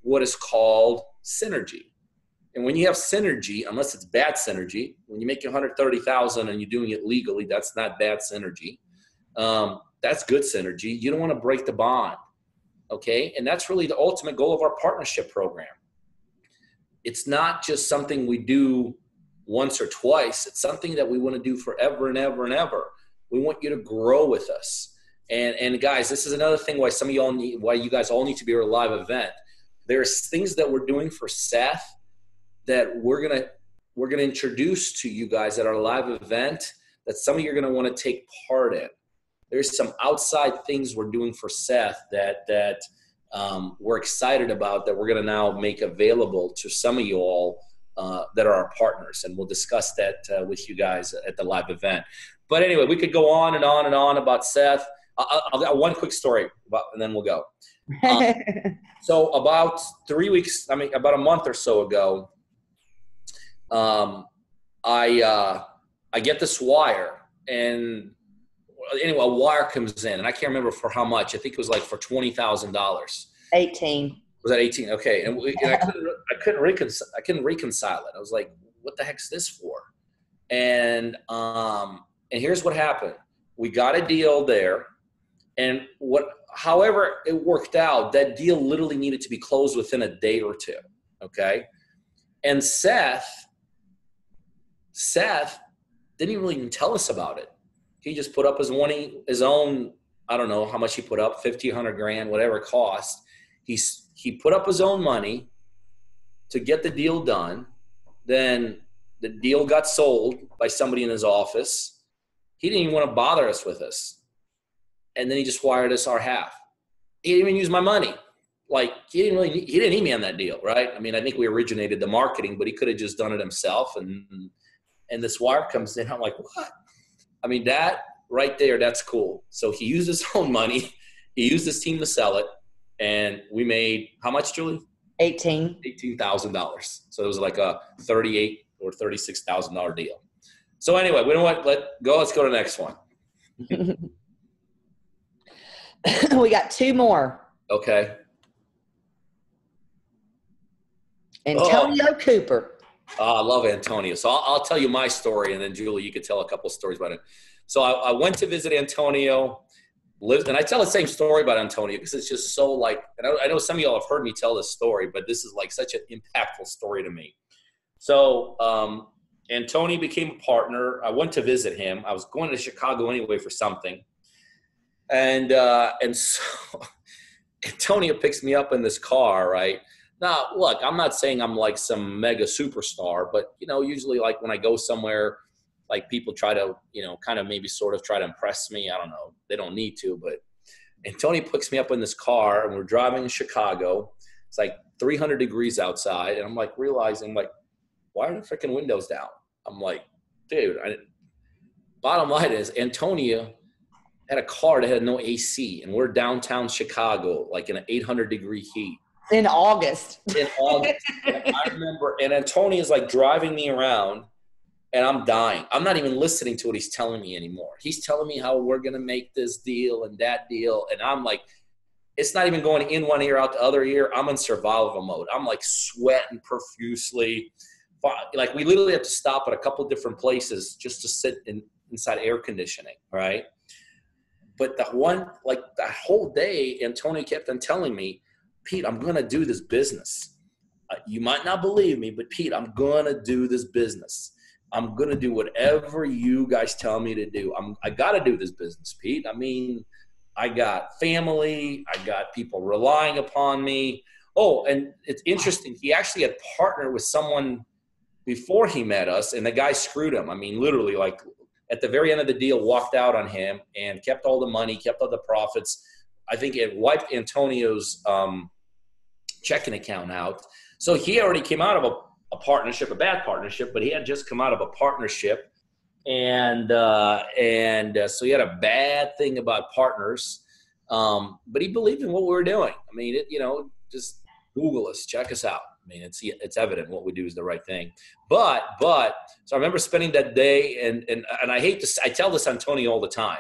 what is called synergy. And when you have synergy, unless it's bad synergy, when you make $130,000 and you're doing it legally, that's not bad synergy. That's good synergy. You don't want to break the bond. Okay. And that's really the ultimate goal of our partnership program. It's not just something we do once or twice. It's something that we want to do forever and ever and ever. We want you to grow with us. And guys, this is another thing why you guys all need to be at a live event. There's things that we're doing for Seth that we're gonna introduce to you guys at our live event that some of you are gonna want to take part in. There's some outside things we're doing for Seth that we're excited about that we're gonna now make available to some of you all that are our partners, and we'll discuss that with you guys at the live event. But anyway, we could go on and on and on about Seth. I'll got one quick story and then we'll go. So about about a month or so ago, I get this wire, and anyway, a wire comes in, and I can't remember for how much. I think it was like for $20,000. 18. Was that 18? Okay. And I couldn't reconcile it. I was like, what the heck's this for? And here's what happened. We got a deal there, and however it worked out, that deal literally needed to be closed within a day or two. Okay. And Seth didn't really even tell us about it. He just put up his own, I don't know how much he put up, 50, 100 grand, whatever it cost. He put up his own money to get the deal done. Then the deal got sold by somebody in his office. He didn't even want to bother us with us. And then he just wired us our half. He didn't even use my money. Like, he didn't need me on that deal, right? I mean, I think we originated the marketing, but he could have just done it himself. And this wire comes in. I'm like, what? I mean, that right there, that's cool. So he used his own money. He used his team to sell it. And we made, how much, Julie? $18,000. So it was like a $38,000 or $36,000 deal. So anyway, we don't want, let's go to the next one. We got two more. Okay. Antonio Cooper. Oh, I love Antonio. So I'll tell you my story, and then Julie, you could tell a couple stories about it. So I went to visit Antonio, and I tell the same story about Antonio because it's just so like, and I know some of y'all have heard me tell this story, but this is like such an impactful story to me. So Antonio became a partner. I went to visit him. I was going to Chicago anyway for something. And so Antonio picks me up in this car, right? Now, look, I'm not saying I'm like some mega superstar, but, usually like when I go somewhere, like people try to, kind of maybe sort of try to impress me. I don't know. They don't need to, but Antonio picks me up in this car, and we're driving in Chicago. It's like 300 degrees outside. And I'm like realizing, like, why are the freaking windows down? I'm like, dude, bottom line is Antonio had a car that had no AC, and we're downtown Chicago, like in an 800-degree heat. In August. I remember, and Antonio's like driving me around, and I'm dying. I'm not even listening to what he's telling me anymore. He's telling me how we're going to make this deal and that deal, and I'm like, it's not even going in one ear, out the other ear. I'm in survival mode. I'm like sweating profusely. Like, we literally have to stop at a couple different places just to sit inside air conditioning, right? But that whole day, Antonio kept on telling me, Pete, I'm going to do this business. You might not believe me, but Pete, I'm going to do this business. I'm going to do whatever you guys tell me to do. I got to do this business, Pete. I mean, I got family. I got people relying upon me. Oh, and it's interesting. He actually had partnered with someone before he met us, and the guy screwed him. I mean, literally, like, at the very end of the deal, walked out on him and kept all the money, kept all the profits. I think it wiped Antonio's checking account out. So he already came out of a partnership, a bad partnership, but he had just come out of a partnership. And so he had a bad thing about partners. But he believed in what we were doing. I mean, just Google us, check us out. I mean, it's evident what we do is the right thing. But so I remember spending that day, and I tell this Antonio all the time.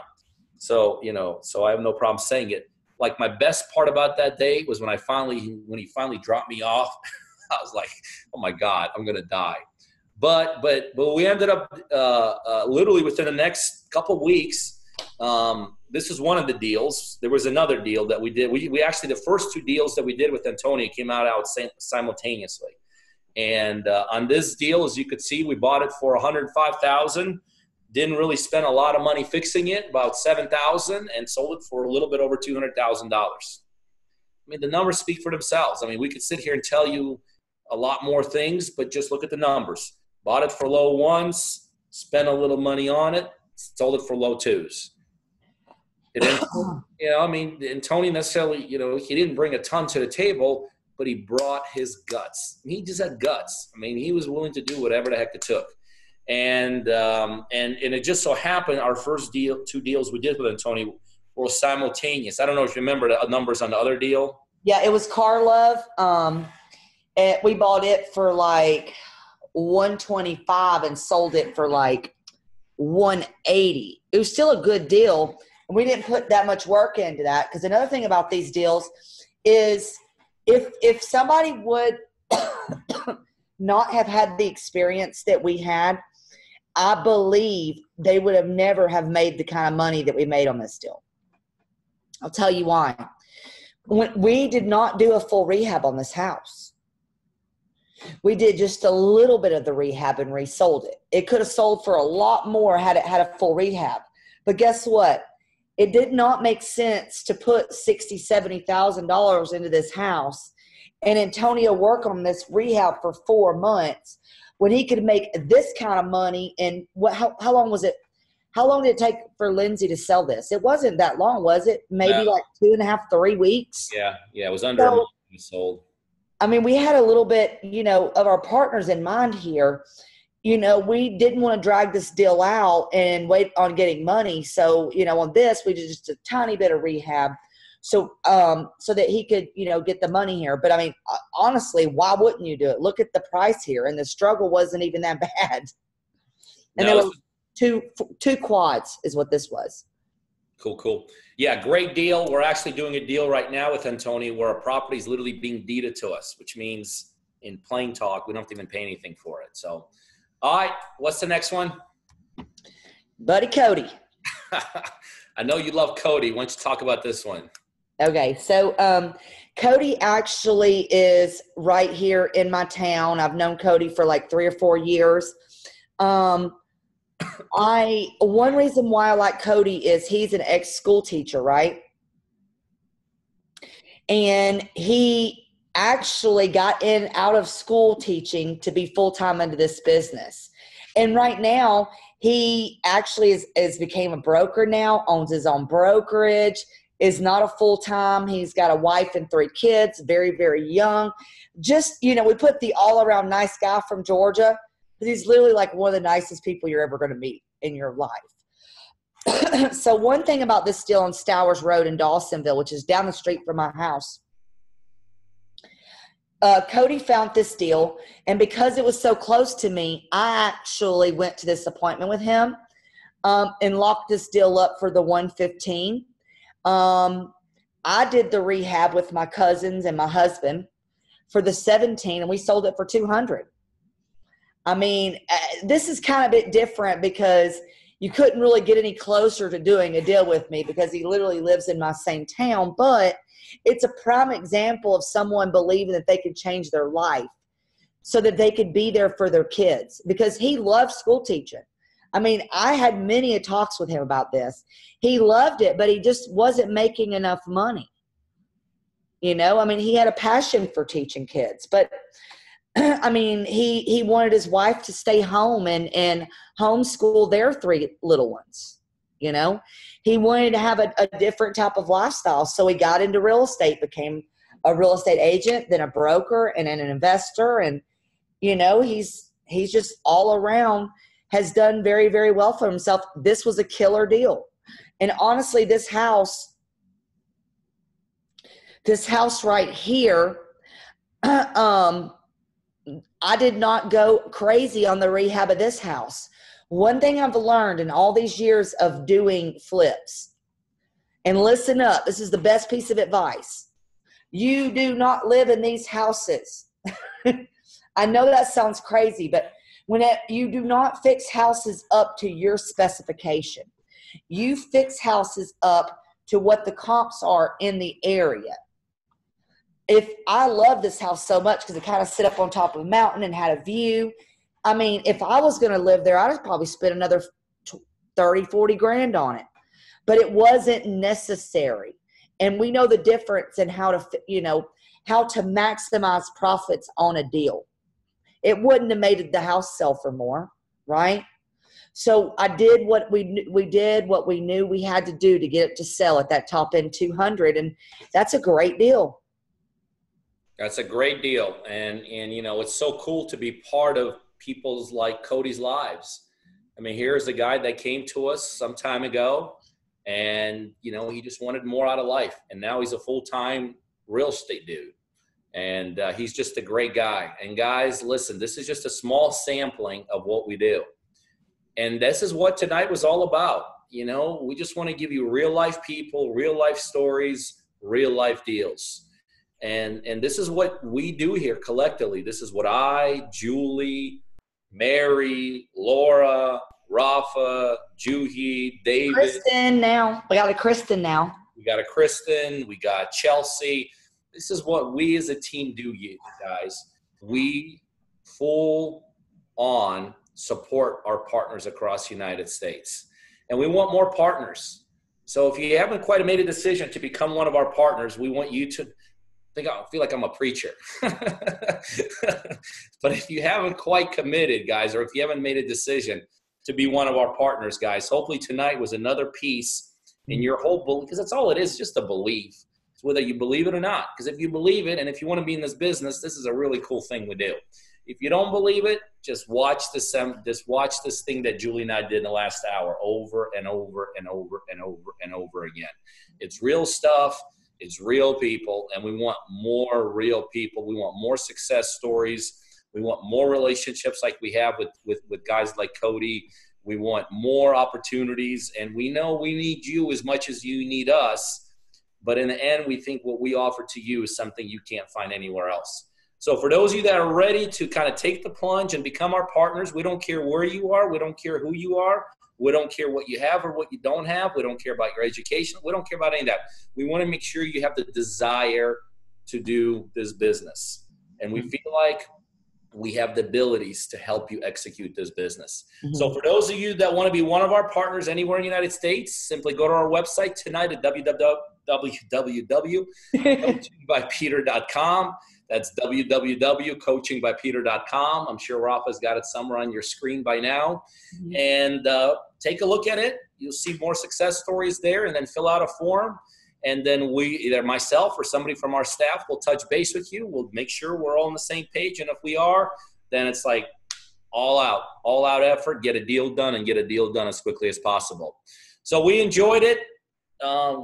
So, so I have no problem saying it. Like, my best part about that day was when he finally dropped me off. I was like, oh my God, I'm going to die. But we ended up literally within the next couple of weeks, this is one of the deals. There was another deal that we did. We actually, the first two deals that we did with Antonio came out simultaneously. And on this deal, as you could see, we bought it for $105,000. Didn't really spend a lot of money fixing it, about $7,000, and sold it for a little bit over $200,000. I mean, the numbers speak for themselves. I mean, we could sit here and tell you a lot more things, but just look at the numbers. Bought it for low ones, spent a little money on it, sold it for low twos. I mean, and Tony necessarily, he didn't bring a ton to the table, but he brought his guts. He just had guts. I mean, he was willing to do whatever the heck it took. And it just so happened our first two deals we did with Antonio were simultaneous. I don't know if you remember the numbers on the other deal. Yeah, it was Carlove. And we bought it for like $125 and sold it for like $180. It was still a good deal. We didn't put that much work into that, because another thing about these deals is if somebody would not have had the experience that we had, I believe they would have never have made the kind of money that we made on this deal. I'll tell you why. We did not do a full rehab on this house. We did just a little bit of the rehab and resold it. It could have sold for a lot more had it had a full rehab. But guess what? It did not make sense to put $60,000, $70,000 into this house and Antonio work on this rehab for 4 months when he could make this kind of money. And how long was it? How long did it take for Lindsay to sell this? It wasn't that long, was it? Maybe like 2.5, 3 weeks. Yeah. It was under a month when we sold. I mean, we had a little bit, of our partners in mind here. We didn't want to drag this deal out and wait on getting money. So, on this, we did just a tiny bit of rehab. So that he could, get the money here. But I mean, honestly, why wouldn't you do it? Look at the price here, and the struggle wasn't even that bad. And there were two quads is what this was. Cool. Yeah, great deal. We're actually doing a deal right now with Antonio where a property is literally being deeded to us, which means in plain talk, we don't have to even pay anything for it. So, all right, what's the next one? Buddy Cody. I know you love Cody. Why don't you talk about this one? Okay, so Cody actually is right here in my town. I've known Cody for like 3 or 4 years. One reason why I like Cody is he's an ex-school teacher, right? And he actually got in out of school teaching to be full-time into this business. And right now, he actually is became a broker now, owns his own brokerage, is not a full-time. He's got a wife and 3 kids, very, very young. Just, we put the all-around nice guy from Georgia, because he's literally like one of the nicest people you're ever going to meet in your life. So one thing about this deal on Stowers Road in Dawsonville, which is down the street from my house, Cody found this deal, and because it was so close to me, I actually went to this appointment with him and locked this deal up for the 115. I did the rehab with my cousins and my husband for the 17, and we sold it for 200. I mean, this is kind of a bit different because you couldn't really get any closer to doing a deal with me because he literally lives in my same town, but it's a prime example of someone believing that they could change their life so that they could be there for their kids, because he loves school teaching. I mean, I had many talks with him about this. He loved it, but he just wasn't making enough money. I mean, he had a passion for teaching kids, but I mean, he wanted his wife to stay home and homeschool their 3 little ones. He wanted to have a different type of lifestyle. So he got into real estate, became a real estate agent, then a broker, and then an investor. And, he's just all around has done very, very well for himself. This was a killer deal. And honestly, this house right here, I did not go crazy on the rehab of this house. One thing I've learned in all these years of doing flips, and listen up, this is the best piece of advice. You do not live in these houses. I know that sounds crazy, but you do not fix houses up to your specification. You fix houses up to what the comps are in the area. If I love this house so much because it kind of sit up on top of a mountain and had a view. I mean, if I was going to live there, I'd probably spend another 30, 40 grand on it. But it wasn't necessary. And we know the difference in how to maximize profits on a deal. It wouldn't have made the house sell for more, right? So I did what we did what we knew we had to do to get it to sell at that top end 200, and that's a great deal. That's a great deal, and it's so cool to be part of people's like Cody's lives. I mean, here's a guy that came to us some time ago, and he just wanted more out of life, and now he's a full-time real estate dude, and he's just a great guy. And guys, listen, this is just a small sampling of what we do. And this is what tonight was all about. We just want to give you real life people, real life stories, real life deals. And this is what we do here collectively. This is what I, Julie, Mary, Laura, Rafa, Juhi, David. Kristen now. We got a Kristen now. We got a Kristen. We got Chelsea. This is what we as a team do, you guys. We full on support our partners across the United States. And we want more partners. So if you haven't quite made a decision to become one of our partners, we want you to I feel like I'm a preacher. But if you haven't quite committed, guys, or if you haven't made a decision to be one of our partners, guys, hopefully tonight was another piece in your whole belief, because that's all it is, just a belief. It's whether you believe it or not. Because if you believe it, and if you want to be in this business, this is a really cool thing we do. If you don't believe it, just watch this thing that Julie and I did in the last hour over and over and over and over and over again. It's real stuff. It's real people, and we want more real people. We want more success stories. We want more relationships like we have with guys like Cody. We want more opportunities, and we know we need you as much as you need us. But in the end, we think what we offer to you is something you can't find anywhere else. So for those of you that are ready to kind of take the plunge and become our partners, we don't care where you are. We don't care who you are. We don't care what you have or what you don't have. We don't care about your education. We don't care about any of that. We want to make sure you have the desire to do this business. And we feel like we have the abilities to help you execute this business. Mm-hmm. So for those of you that want to be one of our partners anywhere in the United States, simply go to our website tonight at www.coachingbypeter.com. That's www.coachingbypeter.com. I'm sure Rafa's got it somewhere on your screen by now. Mm-hmm. And take a look at it. You'll see more success stories there, and then fill out a form. And then we, either myself or somebody from our staff, will touch base with you. We'll make sure we're all on the same page. And if we are, then it's like all out effort, get a deal done, and get a deal done as quickly as possible. So we enjoyed it.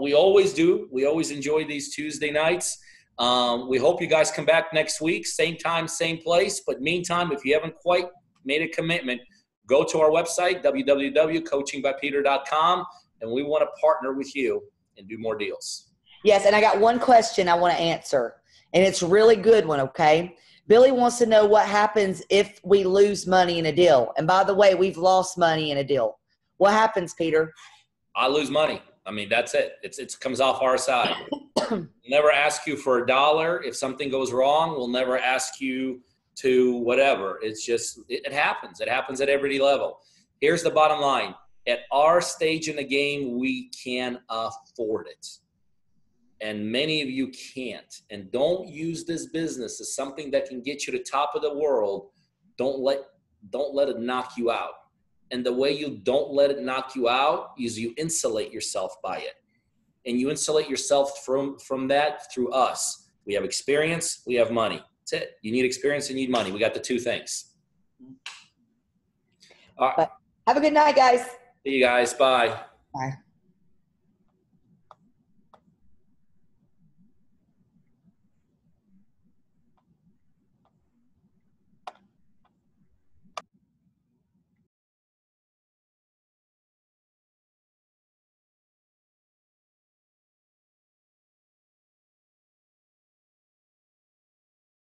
We always do. We always enjoy these Tuesday nights. We hope you guys come back next week, same time, same place. But meantime, if you haven't quite made a commitment, go to our website, www.coachingbypeter.com, and we want to partner with you and do more deals. Yes, and I got one question I want to answer, and it's a really good one, okay? Billy wants to know what happens if we lose money in a deal. And by the way, we've lost money in a deal. What happens, Peter? I lose money. I mean, that's it. It comes off our side. We'll never ask you for $1 if something goes wrong. We'll never ask you to whatever. It's just, it happens. It happens at every level. Here's the bottom line. At our stage in the game, we can afford it. And many of you can't. And don't use this business as something that can get you to the top of the world. Don't let it knock you out. And the way you don't let it knock you out is you insulate yourself by it. And you insulate yourself from that through us. We have experience, we have money. That's it. You need experience and you need money. We got the two things. All right. Have a good night, guys. See you guys. Bye. Bye.